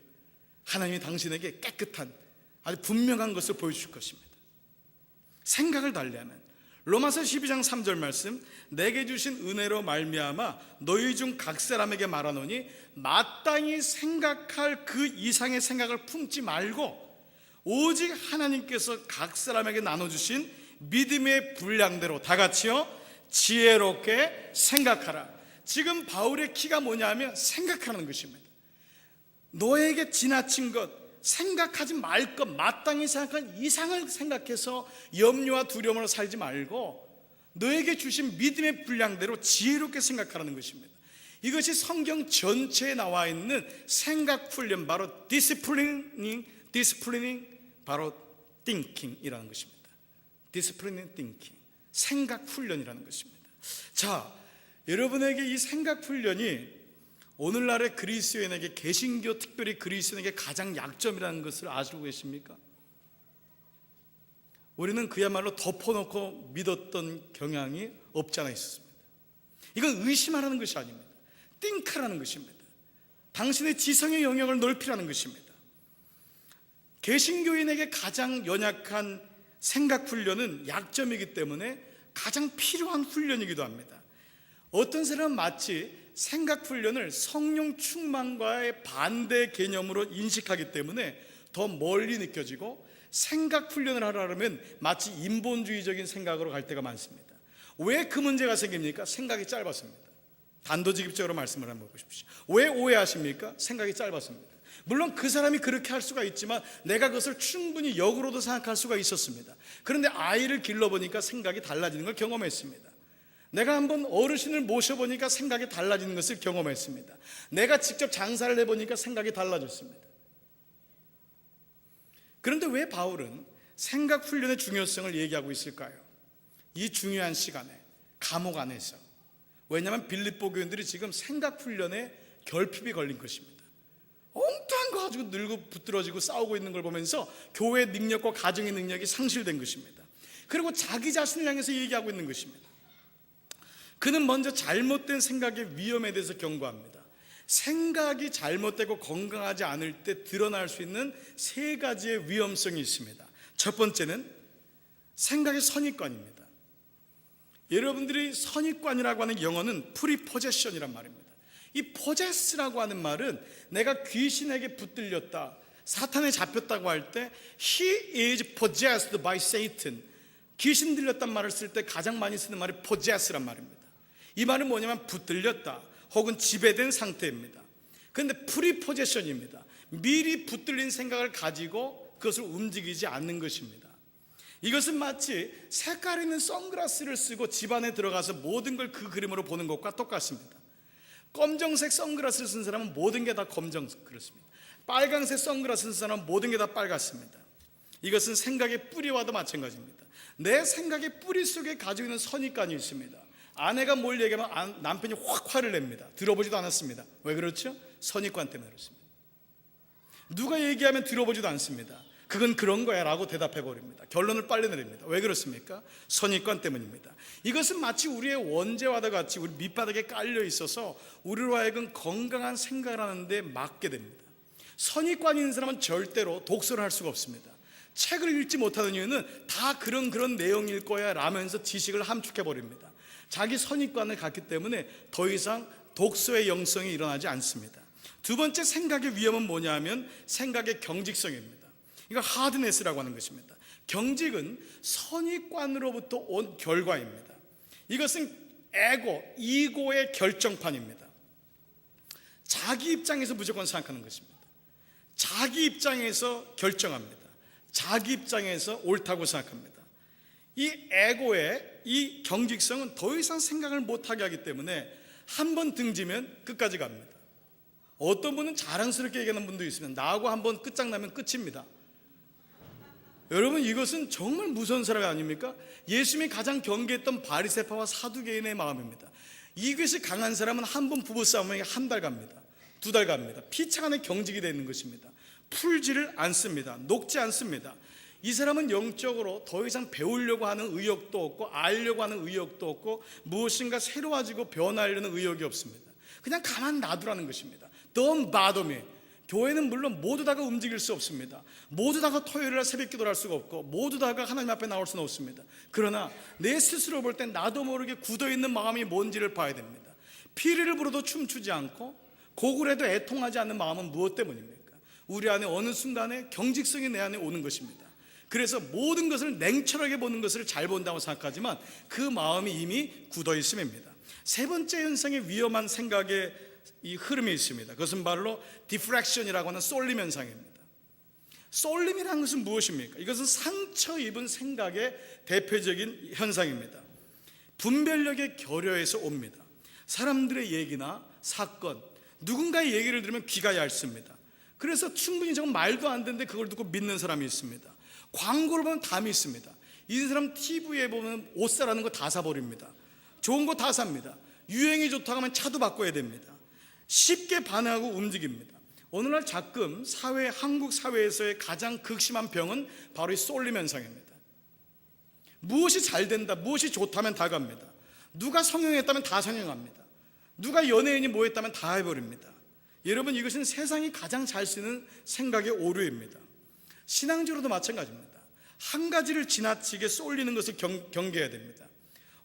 하나님이 당신에게 깨끗한 아주 분명한 것을 보여주실 것입니다. 생각을 달리하면. 로마서 12장 3절 말씀, 내게 주신 은혜로 말미암아 너희 중 각 사람에게 말하노니 마땅히 생각할 그 이상의 생각을 품지 말고 오직 하나님께서 각 사람에게 나눠주신 믿음의 분량대로 다 같이요 지혜롭게 생각하라. 지금 바울의 키가 뭐냐면 생각하는 것입니다. 너에게 지나친 것, 생각하지 말 것, 마땅히 생각한 이상을 생각해서 염려와 두려움으로 살지 말고 너에게 주신 믿음의 분량대로 지혜롭게 생각하라는 것입니다. 이것이 성경 전체에 나와 있는 생각 훈련, 바로 디시플리닝, 바로 thinking이라는 것입니다. 디시플리닝 thinking, 생각 훈련이라는 것입니다. 자, 여러분에게 이 생각 훈련이 오늘날의 그리스도인에게, 개신교 특별히 그리스도인에게 가장 약점이라는 것을 아시고 계십니까? 우리는 그야말로 덮어놓고 믿었던 경향이 없지 않아 있었습니다. 이건 의심하라는 것이 아닙니다. think하라는 것입니다. 당신의 지성의 영역을 넓히라는 것입니다. 개신교인에게 가장 연약한 생각 훈련은 약점이기 때문에 가장 필요한 훈련이기도 합니다. 어떤 사람은 마치 생각 훈련을 성령 충만과의 반대 개념으로 인식하기 때문에 더 멀리 느껴지고, 생각 훈련을 하려면 마치 인본주의적인 생각으로 갈 때가 많습니다. 왜 그 문제가 생깁니까? 생각이 짧았습니다. 단도직입적으로 말씀을 한번 보십시오. 왜 오해하십니까? 생각이 짧았습니다. 물론 그 사람이 그렇게 할 수가 있지만 내가 그것을 충분히 역으로도 생각할 수가 있었습니다. 그런데 아이를 길러보니까 생각이 달라지는 걸 경험했습니다. 내가 한번 어르신을 모셔보니까 생각이 달라지는 것을 경험했습니다. 내가 직접 장사를 해보니까 생각이 달라졌습니다. 그런데 왜 바울은 생각 훈련의 중요성을 얘기하고 있을까요? 이 중요한 시간에, 감옥 안에서. 왜냐하면 빌립보 교인들이 지금 생각 훈련에 결핍이 걸린 것입니다. 엉뚱한 거 가지고 늙고 붙들어지고 싸우고 있는 걸 보면서 교회의 능력과 가정의 능력이 상실된 것입니다. 그리고 자기 자신을 향해서 얘기하고 있는 것입니다. 그는 먼저 잘못된 생각의 위험에 대해서 경고합니다. 생각이 잘못되고 건강하지 않을 때 드러날 수 있는 세 가지의 위험성이 있습니다. 첫 번째는 생각의 선입관입니다. 여러분들이 선입관이라고 하는 영어는 프리포제션이란 말입니다. 이 possess라고 하는 말은 내가 귀신에게 붙들렸다, 사탄에 잡혔다고 할 때 He is possessed by Satan, 귀신 들렸단 말을 쓸 때 가장 많이 쓰는 말이 possess란 말입니다. 이 말은 뭐냐면 붙들렸다 혹은 지배된 상태입니다. 그런데 프리포제션입니다. 미리 붙들린 생각을 가지고 그것을 움직이지 않는 것입니다. 이것은 마치 색깔 있는 선글라스를 쓰고 집 안에 들어가서 모든 걸 그 그림으로 보는 것과 똑같습니다. 검정색 선글라스를 쓴 사람은 모든 게 다 검정색, 그렇습니다. 빨강색 선글라스를 쓴 사람은 모든 게 다 빨갛습니다. 이것은 생각의 뿌리와도 마찬가지입니다. 내 생각의 뿌리 속에 가지고 있는 선입관이 있습니다. 아내가 뭘 얘기하면 남편이 확 화를 냅니다. 들어보지도 않았습니다. 왜 그렇죠? 선입관 때문에 그렇습니다. 누가 얘기하면 들어보지도 않습니다. 그건 그런 거야 라고 대답해 버립니다. 결론을 빨리 내립니다. 왜 그렇습니까? 선입관 때문입니다. 이것은 마치 우리의 원죄와도 같이 우리 밑바닥에 깔려 있어서 우리로 하여금 건강한 생각을 하는데 막게 됩니다. 선입관이 있는 사람은 절대로 독서를 할 수가 없습니다. 책을 읽지 못하는 이유는 다 그런 내용일 거야 라면서 지식을 함축해 버립니다. 자기 선입관을 갖기 때문에 더 이상 독서의 영성이 일어나지 않습니다. 두 번째 생각의 위험은 뭐냐 하면 생각의 경직성입니다. 이거 하드네스라고 하는 것입니다. 경직은 선입관으로부터 온 결과입니다. 이것은 이고의 결정판입니다. 자기 입장에서 무조건 생각하는 것입니다. 자기 입장에서 결정합니다. 자기 입장에서 옳다고 생각합니다. 이 에고의 이 경직성은 더 이상 생각을 못하게 하기 때문에 한 번 등지면 끝까지 갑니다. 어떤 분은 자랑스럽게 얘기하는 분도 있습니다. 나하고 한 번 끝장나면 끝입니다. 여러분, 이것은 정말 무서운 사람 아닙니까? 예수님이 가장 경계했던 바리새파와 사두개인의 마음입니다. 이것이 강한 사람은 한 번 부부싸움에 한 달 갑니다. 2달 갑니다. 피차간에 경직이 되는 것입니다. 풀지를 않습니다. 녹지 않습니다. 이 사람은 영적으로 더 이상 배우려고 하는 의욕도 없고 알려고 하는 의욕도 없고 무엇인가 새로워지고 변하려는 의욕이 없습니다. 그냥 가만 놔두라는 것입니다. Don't bother me. 교회는 물론 모두 다가 움직일 수 없습니다. 모두 다가 토요일날 새벽 기도를 할 수가 없고 모두 다가 하나님 앞에 나올 수는 없습니다. 그러나 내 스스로 볼 땐 나도 모르게 굳어있는 마음이 뭔지를 봐야 됩니다. 피리를 불어도 춤추지 않고 고굴해도 애통하지 않는 마음은 무엇 때문입니까? 우리 안에 어느 순간에 경직성이 내 안에 오는 것입니다. 그래서 모든 것을 냉철하게 보는 것을 잘 본다고 생각하지만 그 마음이 이미 굳어있음입니다. 세 번째 현상의 위험한 생각의 이 흐름이 있습니다. 그것은 바로 디프렉션이라고 하는 쏠림 현상입니다. 쏠림이라는 것은 무엇입니까? 이것은 상처 입은 생각의 대표적인 현상입니다. 분별력의 결여에서 옵니다. 사람들의 얘기나 사건, 누군가의 얘기를 들으면 귀가 얇습니다. 그래서 충분히 저건 말도 안 되는데 그걸 듣고 믿는 사람이 있습니다. 광고를 보면 다 믿습니다. 이 사람 TV에 보면 옷 사라는 거 다 사버립니다. 좋은 거 다 삽니다. 유행이 좋다고 하면 차도 바꿔야 됩니다. 쉽게 반응하고 움직입니다. 오늘날 가끔 한국 사회에서의 가장 극심한 병은 바로 이 쏠림 현상입니다. 무엇이 잘 된다, 무엇이 좋다면 다 갑니다. 누가 성형했다면 다 성형합니다. 누가 연예인이 뭐 했다면 다 해버립니다. 여러분, 이것은 세상이 가장 잘 쓰는 생각의 오류입니다. 신앙적으로도 마찬가지입니다. 한 가지를 지나치게 쏠리는 것을 경계해야 됩니다.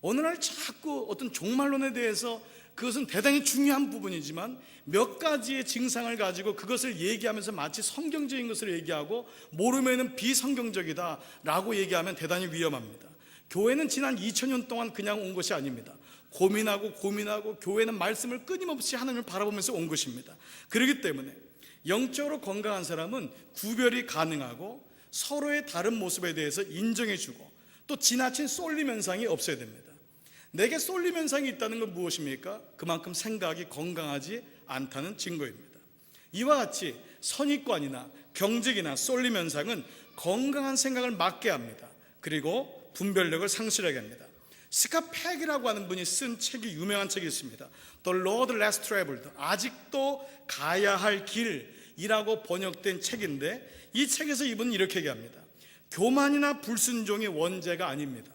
오늘날 자꾸 어떤 종말론에 대해서 그것은 대단히 중요한 부분이지만 몇 가지의 증상을 가지고 그것을 얘기하면서 마치 성경적인 것을 얘기하고 모르면은 비성경적이다 라고 얘기하면 대단히 위험합니다. 교회는 지난 2000년 동안 그냥 온 것이 아닙니다. 고민하고 교회는 말씀을 끊임없이 하나님을 바라보면서 온 것입니다. 그렇기 때문에 영적으로 건강한 사람은 구별이 가능하고 서로의 다른 모습에 대해서 인정해주고 또 지나친 쏠림 현상이 없어야 됩니다. 내게 쏠림 현상이 있다는 건 무엇입니까? 그만큼 생각이 건강하지 않다는 증거입니다. 이와 같이 선입관이나 경직이나 쏠림 현상은 건강한 생각을 막게 합니다. 그리고 분별력을 상실하게 합니다. 스캇 팩이라고 하는 분이 쓴 책이 유명한 책이 있습니다. The Road Less Traveled, 아직도 가야 할 길이라고 번역된 책인데 이 책에서 이분은 이렇게 얘기합니다. 교만이나 불순종이 원죄가 아닙니다.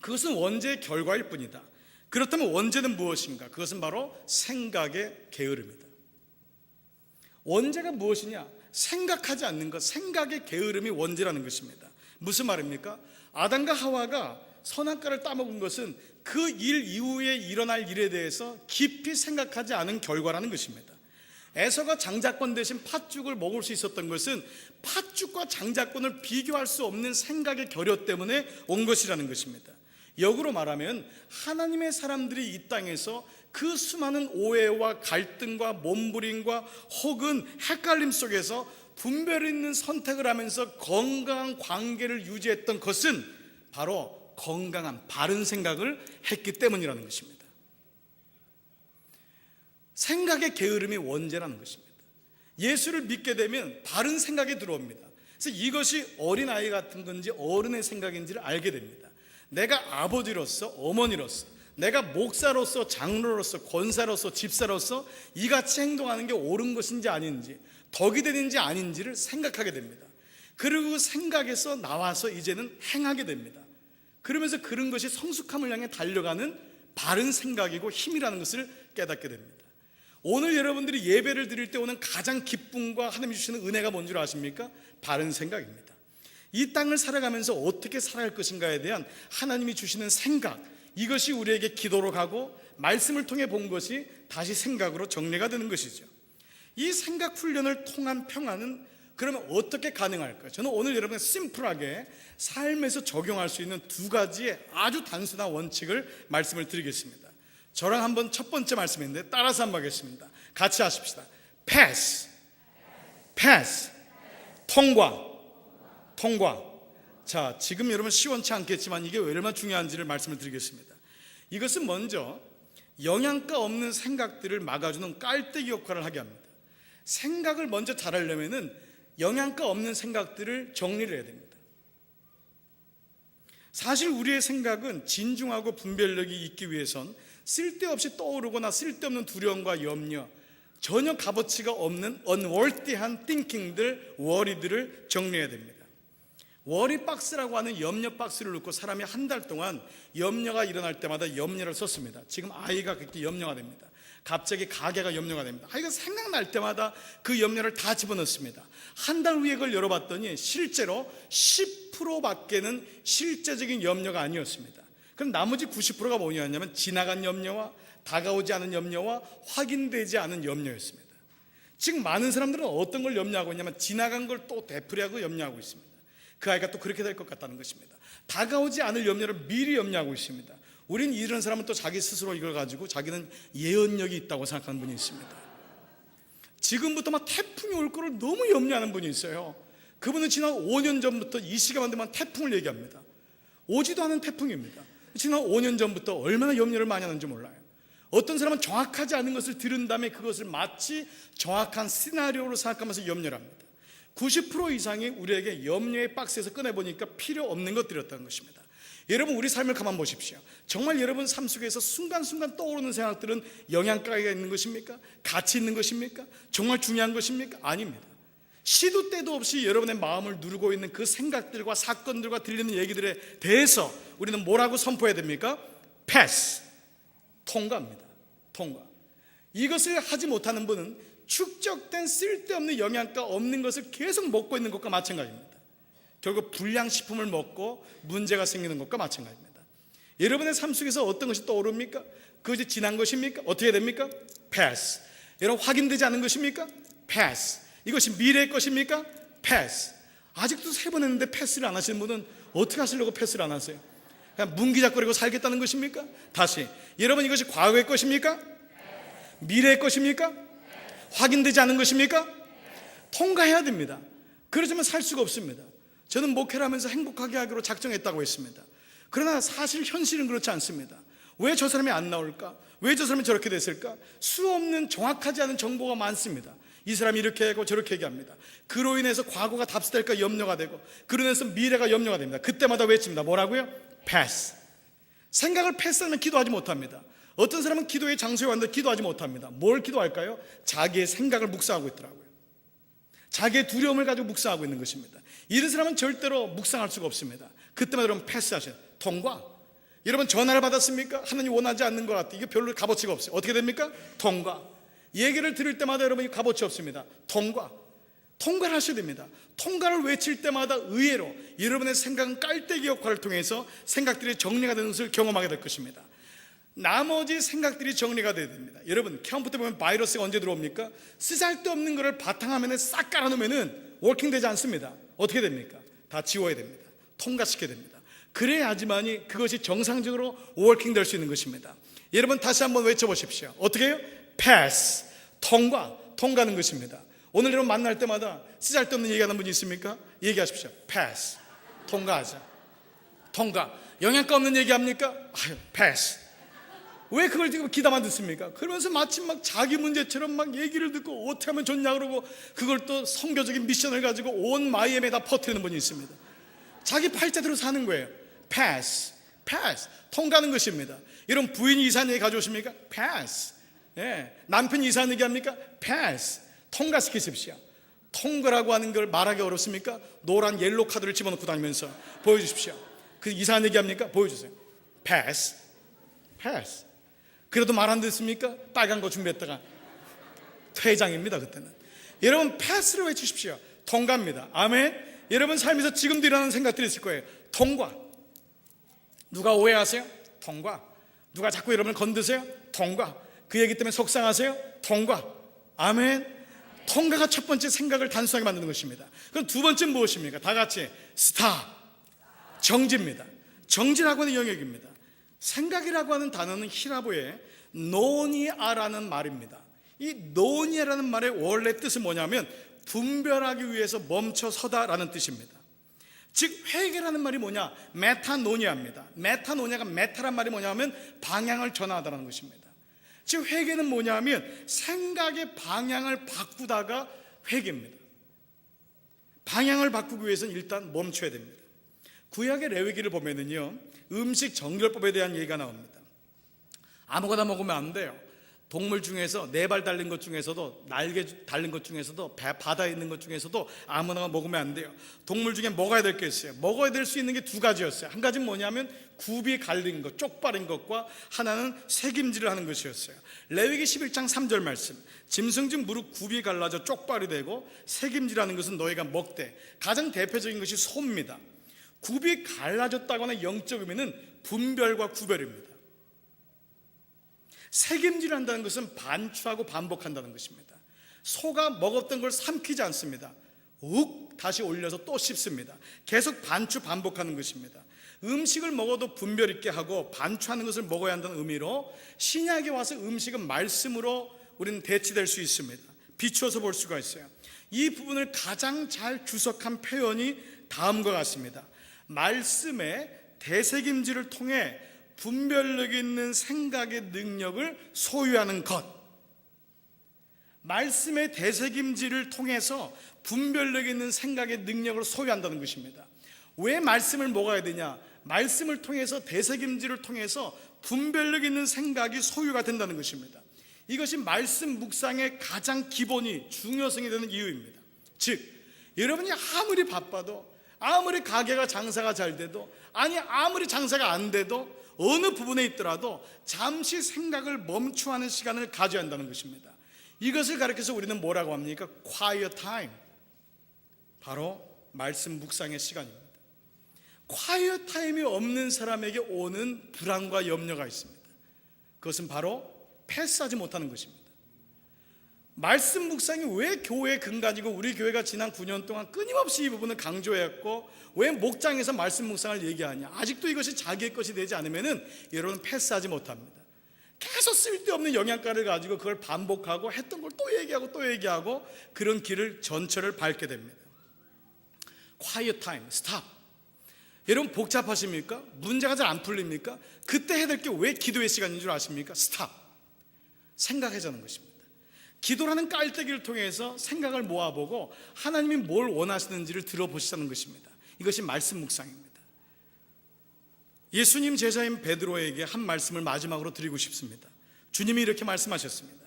그것은 원죄의 결과일 뿐이다. 그렇다면 원죄는 무엇인가? 그것은 바로 생각의 게으름이다. 원죄가 무엇이냐? 생각하지 않는 것, 생각의 게으름이 원죄라는 것입니다. 무슨 말입니까? 아담과 하와가 선악과를 따먹은 것은 그 일 이후에 일어날 일에 대해서 깊이 생각하지 않은 결과라는 것입니다. 에서가 장자권 대신 팥죽을 먹을 수 있었던 것은 팥죽과 장자권을 비교할 수 없는 생각의 결여 때문에 온 것이라는 것입니다. 역으로 말하면 하나님의 사람들이 이 땅에서 그 수많은 오해와 갈등과 몸부림과 혹은 헷갈림 속에서 분별 있는 선택을 하면서 건강한 관계를 유지했던 것은 바로 건강한 바른 생각을 했기 때문이라는 것입니다. 생각의 게으름이 원죄라는 것입니다. 예수를 믿게 되면 바른 생각이 들어옵니다. 그래서 이것이 어린아이 같은 건지 어른의 생각인지를 알게 됩니다. 내가 아버지로서 어머니로서 내가 목사로서 장로로서 권사로서 집사로서 이같이 행동하는 게 옳은 것인지 아닌지 덕이 되는지 아닌지를 생각하게 됩니다. 그리고 그 생각에서 나와서 이제는 행하게 됩니다. 그러면서 그런 것이 성숙함을 향해 달려가는 바른 생각이고 힘이라는 것을 깨닫게 됩니다. 오늘 여러분들이 예배를 드릴 때 오는 가장 기쁨과 하나님이 주시는 은혜가 뭔 줄 아십니까? 바른 생각입니다. 이 땅을 살아가면서 어떻게 살아갈 것인가에 대한 하나님이 주시는 생각, 이것이 우리에게 기도로 가고 말씀을 통해 본 것이 다시 생각으로 정리가 되는 것이죠. 이 생각 훈련을 통한 평안은 그러면 어떻게 가능할까요? 저는 오늘 여러분의 심플하게 삶에서 적용할 수 있는 두 가지의 아주 단순한 원칙을 말씀을 드리겠습니다. 저랑 한번 첫 번째 말씀인데 따라서 한번 하겠습니다. 같이 하십시다. Pass. pass. 통과. 통과. 자, 지금 여러분 시원치 않겠지만 이게 왜 얼마나 중요한지를 말씀을 드리겠습니다. 이것은 먼저 영양가 없는 생각들을 막아주는 깔때기 역할을 하게 합니다. 생각을 먼저 잘하려면은 영양가 없는 생각들을 정리를 해야 됩니다. 사실 우리의 생각은 진중하고 분별력이 있기 위해선 쓸데없이 떠오르거나 쓸데없는 두려움과 염려, 전혀 값어치가 없는 unworthy한 thinking들, worry들을 정리해야 됩니다. 워리 박스라고 하는 염려 박스를 놓고 사람이 한 달 동안 염려가 일어날 때마다 염려를 썼습니다. 지금 아이가 그렇게 염려가 됩니다. 갑자기 가게가 염려가 됩니다. 아이가 생각날 때마다 그 염려를 다 집어넣습니다. 한 달 후에 그걸 열어봤더니 실제로 10%밖에는 실제적인 염려가 아니었습니다. 그럼 나머지 90%가 뭐냐면 지나간 염려와 다가오지 않은 염려와 확인되지 않은 염려였습니다. 지금 많은 사람들은 어떤 걸 염려하고 있냐면 지나간 걸 또 되풀이하고 염려하고 있습니다. 그 아이가 또 그렇게 될 것 같다는 것입니다. 다가오지 않을 염려를 미리 염려하고 있습니다. 우린 이런 사람은 또 자기 스스로 이걸 가지고 자기는 예언력이 있다고 생각하는 분이 있습니다. 지금부터 막 태풍이 올 거를 너무 염려하는 분이 있어요. 그분은 지난 5년 전부터 이 시간만 되면 태풍을 얘기합니다. 오지도 않은 태풍입니다. 지난 5년 전부터 얼마나 염려를 많이 하는지 몰라요. 어떤 사람은 정확하지 않은 것을 들은 다음에 그것을 마치 정확한 시나리오로 생각하면서 염려를 합니다. 90% 이상이 우리에게 염려의 박스에서 꺼내보니까 필요 없는 것들이었다는 것입니다. 여러분, 우리 삶을 가만 보십시오. 정말 여러분 삶 속에서 순간순간 떠오르는 생각들은 영양가가 있는 것입니까? 가치 있는 것입니까? 정말 중요한 것입니까? 아닙니다. 시도 때도 없이 여러분의 마음을 누르고 있는 그 생각들과 사건들과 들리는 얘기들에 대해서 우리는 뭐라고 선포해야 됩니까? 패스. 통과입니다. 통과. 이것을 하지 못하는 분은 축적된 쓸데없는 영양가 없는 것을 계속 먹고 있는 것과 마찬가지입니다. 결국 불량식품을 먹고 문제가 생기는 것과 마찬가지입니다. 여러분의 삶 속에서 어떤 것이 떠오릅니까? 그것이 지난 것입니까? 어떻게 됩니까? 패스. 여러분, 확인되지 않은 것입니까? 패스. 이것이 미래의 것입니까? 패스. 아직도 3번 했는데 패스를 안 하시는 분은 어떻게 하시려고 패스를 안 하세요? 그냥 문기작거리고 살겠다는 것입니까? 다시, 여러분, 이것이 과거의 것입니까? 미래의 것입니까? 확인되지 않은 것입니까? 통과해야 됩니다. 그러지만 살 수가 없습니다. 저는 목회를 하면서 행복하게 하기로 작정했다고 했습니다. 그러나 사실 현실은 그렇지 않습니다. 왜 저 사람이 안 나올까? 왜 저 사람이 저렇게 됐을까? 수없는 정확하지 않은 정보가 많습니다. 이 사람이 이렇게 하고 저렇게 얘기합니다. 그로 인해서 과거가 답습될까 염려가 되고, 그로 인해서 미래가 염려가 됩니다. 그때마다 외칩니다. 뭐라고요? 패스. 생각을 패스하면 기도하지 못합니다. 어떤 사람은 기도의 장소에 왔는데 기도하지 못합니다. 뭘 기도할까요? 자기의 생각을 묵상하고 있더라고요. 자기의 두려움을 가지고 묵상하고 있는 것입니다. 이런 사람은 절대로 묵상할 수가 없습니다. 그때마다 여러분 패스하셔요. 통과. 여러분, 전화를 받았습니까? 하나님 원하지 않는 것 같아. 이게 별로 값어치가 없어요. 어떻게 됩니까? 통과. 얘기를 들을 때마다 여러분이 값어치 없습니다. 통과. 통과를 하셔야 됩니다. 통과를 외칠 때마다 의외로 여러분의 생각은 깔때기 역할을 통해서 생각들이 정리가 되는 것을 경험하게 될 것입니다. 나머지 생각들이 정리가 돼야 됩니다. 여러분, 컴퓨터 보면 바이러스가 언제 들어옵니까? 쓰잘데없는 것을 바탕화면에 싹 깔아놓으면 워킹되지 않습니다. 어떻게 됩니까? 다 지워야 됩니다. 통과시켜야 됩니다. 그래야지만이 그것이 정상적으로 워킹될 수 있는 것입니다. 여러분, 다시 한번 외쳐보십시오. 어떻게 해요? 패스. 통과. 통과하는 것입니다. 오늘 여러분 만날 때마다 쓰잘데없는 얘기하는 분이 있습니까? 얘기하십시오. 패스. 통과하자. 통과. 영양가 없는 얘기합니까? 패스. 왜 그걸 지금 기다만 듣습니까? 그러면서 마치 막 자기 문제처럼 막 얘기를 듣고 어떻게 하면 좋냐 그러고 그걸 또 선교적인 미션을 가지고 온 마이애미에다 퍼뜨리는 분이 있습니다. 자기 팔자대로 사는 거예요. 패스. 패스. 통과하는 것입니다. 여러분, 부인이 이상한 얘기 가져오십니까? 패스. 예. 남편이 이상한 얘기 합니까? 패스. 통과시키십시오. 통과라고 하는 걸 말하기 어렵습니까? 노란 옐로 카드를 집어넣고 다니면서 보여주십시오. 그 이상한 얘기 합니까? 보여주세요. 패스. 패스. 그래도 말 안 듣습니까? 빨간 거 준비했다가 퇴장입니다. 그때는. 여러분, 패스를 외치십시오. 통과입니다. 아멘. 여러분 삶에서 지금도 일어나는 생각들이 있을 거예요. 통과. 누가 오해하세요? 통과. 누가 자꾸 여러분을 건드세요? 통과. 그 얘기 때문에 속상하세요? 통과. 아멘. 통과가 첫 번째 생각을 단순하게 만드는 것입니다. 그럼 두 번째는 무엇입니까? 다 같이 스탑. 정지입니다. 정지라고 하는 영역입니다. 생각이라고 하는 단어는 히라보의 노니아라는 말입니다. 이 노니아라는 말의 원래 뜻은 뭐냐면 분별하기 위해서 멈춰서다라는 뜻입니다. 즉 회개라는 말이 뭐냐? 메타노니아입니다. 메타노니아가 메타란 말이 뭐냐면 방향을 전하다라는 것입니다. 즉 회개는 뭐냐면 생각의 방향을 바꾸다가 회개입니다. 방향을 바꾸기 위해서는 일단 멈춰야 됩니다. 구약의 레위기를 보면은요, 음식 정결법에 대한 얘기가 나옵니다. 아무거나 먹으면 안 돼요. 동물 중에서 4발 달린 것 중에서도, 날개 달린 것 중에서도, 바다에 있는 것 중에서도 아무나 먹으면 안 돼요. 동물 중에 먹어야 될 게 있어요. 먹어야 될 수 있는 게 2가지였어요. 한 가지는 뭐냐면 굽이 갈린 것, 쪽발인 것과 하나는 새김질을 하는 것이었어요. 레위기 11장 3절 말씀, 짐승 무릎 굽이 갈라져 쪽발이 되고 새김질하는 것은 너희가 먹되. 가장 대표적인 것이 소입니다. 굽이 갈라졌다거나 영적 의미는 분별과 구별입니다. 새김질을 한다는 것은 반추하고 반복한다는 것입니다. 소가 먹었던 걸 삼키지 않습니다. 욱 다시 올려서 또 씹습니다. 계속 반추 반복하는 것입니다. 음식을 먹어도 분별 있게 하고 반추하는 것을 먹어야 한다는 의미로 신약에 와서 음식은 말씀으로 우리는 대치될 수 있습니다. 비추어서 볼 수가 있어요. 이 부분을 가장 잘 주석한 표현이 다음과 같습니다. 말씀의 대새김질을 통해 분별력 있는 생각의 능력을 소유하는 것. 말씀의 대새김질을 통해서 분별력 있는 생각의 능력을 소유한다는 것입니다. 왜 말씀을 먹어야 되냐? 말씀을 통해서 대새김질을 통해서 분별력 있는 생각이 소유가 된다는 것입니다. 이것이 말씀 묵상의 가장 기본이 중요성이 되는 이유입니다. 즉 여러분이 아무리 바빠도, 아무리 가게가 장사가 잘 돼도, 아니 아무리 장사가 안 돼도 어느 부분에 있더라도 잠시 생각을 멈추하는 시간을 가져야 한다는 것입니다. 이것을 가르쳐서 우리는 뭐라고 합니까? quiet time. 바로 말씀 묵상의 시간입니다. quiet time이 없는 사람에게 오는 불안과 염려가 있습니다. 그것은 바로 패스하지 못하는 것입니다. 말씀 묵상이 왜 교회의 근간이고 우리 교회가 지난 9년 동안 끊임없이 이 부분을 강조했고 왜 목장에서 말씀 묵상을 얘기하냐? 아직도 이것이 자기의 것이 되지 않으면 여러분 패스하지 못합니다. 계속 쓸데없는 영양가를 가지고 그걸 반복하고 했던 걸 또 얘기하고 또 얘기하고 그런 길을 전철을 밟게 됩니다. quiet time, stop. 여러분 복잡하십니까? 문제가 잘 안 풀립니까? 그때 해야 될 게 왜 기도의 시간인 줄 아십니까? stop. 생각하자는 것입니다. 기도라는 깔때기를 통해서 생각을 모아보고 하나님이 뭘 원하시는지를 들어보시자는 것입니다. 이것이 말씀 묵상입니다. 예수님 제자인 베드로에게 한 말씀을 마지막으로 드리고 싶습니다. 주님이 이렇게 말씀하셨습니다.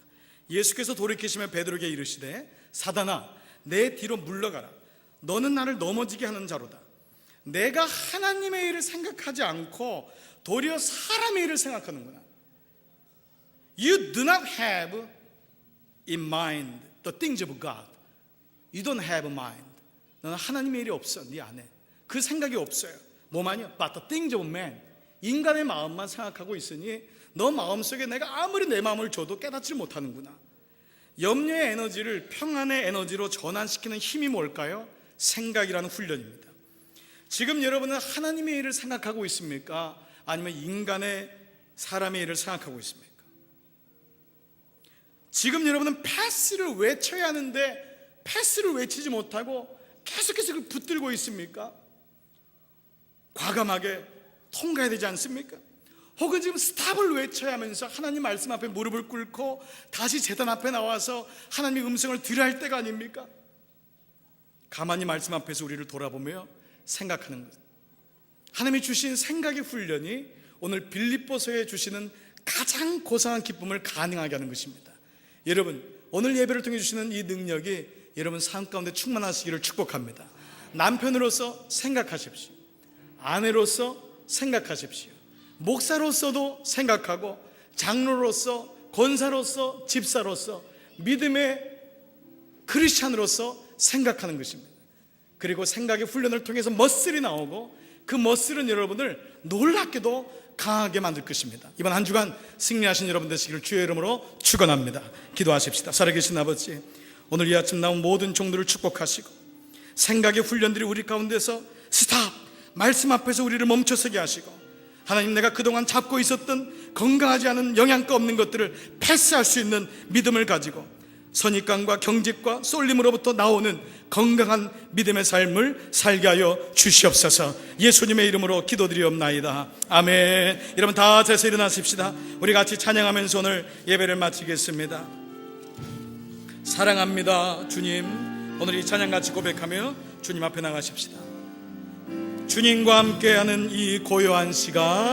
예수께서 돌이키시며 베드로에게 이르시되 사단아 내 뒤로 물러가라. 너는 나를 넘어지게 하는 자로다. 내가 하나님의 일을 생각하지 않고 도리어 사람의 일을 생각하는구나. You do not have in mind the things of God. You don't have mind. 너는 하나님의 일이 없어. 네 안에 그 생각이 없어요. 뭐만요? But the things of man. 인간의 마음만 생각하고 있으니 너 마음속에 내가 아무리 내 마음을 줘도 깨닫지 못하는구나. 염려의 에너지를 평안의 에너지로 전환시키는 힘이 뭘까요? 생각이라는 훈련입니다. 지금 여러분은 하나님의 일을 생각하고 있습니까? 아니면 인간의 사람의 일을 생각하고 있습니까? 지금 여러분은 패스를 외쳐야 하는데 패스를 외치지 못하고 계속해서 그걸 붙들고 있습니까? 과감하게 통과해야 되지 않습니까? 혹은 지금 스탑을 외쳐야 하면서 하나님 말씀 앞에 무릎을 꿇고 다시 제단 앞에 나와서 하나님의 음성을 들어야 할 때가 아닙니까? 가만히 말씀 앞에서 우리를 돌아보며 생각하는 것. 하나님이 주신 생각의 훈련이 오늘 빌립보서에 주시는 가장 고상한 기쁨을 가능하게 하는 것입니다. 여러분 오늘 예배를 통해 주시는 이 능력이 여러분 삶 가운데 충만하시기를 축복합니다. 남편으로서 생각하십시오. 아내로서 생각하십시오. 목사로서도 생각하고 장로로서 권사로서 집사로서 믿음의 크리스찬으로서 생각하는 것입니다. 그리고 생각의 훈련을 통해서 머슬이 나오고 그 머슬은 여러분을 놀랍게도 강하게 만들 것입니다. 이번 한 주간 승리하신 여러분 되시기를 주의 이름으로 축원합니다. 기도하십시다. 살아계신 아버지, 오늘 이 아침 나온 모든 종들을 축복하시고 생각의 훈련들이 우리 가운데서 스탑! 말씀 앞에서 우리를 멈춰서게 하시고 하나님 내가 그동안 잡고 있었던 건강하지 않은 영양가 없는 것들을 패스할 수 있는 믿음을 가지고 선입관과 경직과 쏠림으로부터 나오는 건강한 믿음의 삶을 살게 하여 주시옵소서. 예수님의 이름으로 기도드리옵나이다. 아멘. 여러분 다 자서 일어나십시다. 우리 같이 찬양하면서 오늘 예배를 마치겠습니다. 사랑합니다 주님. 오늘 이 찬양 같이 고백하며 주님 앞에 나가십시다. 주님과 함께하는 이 고요한 시간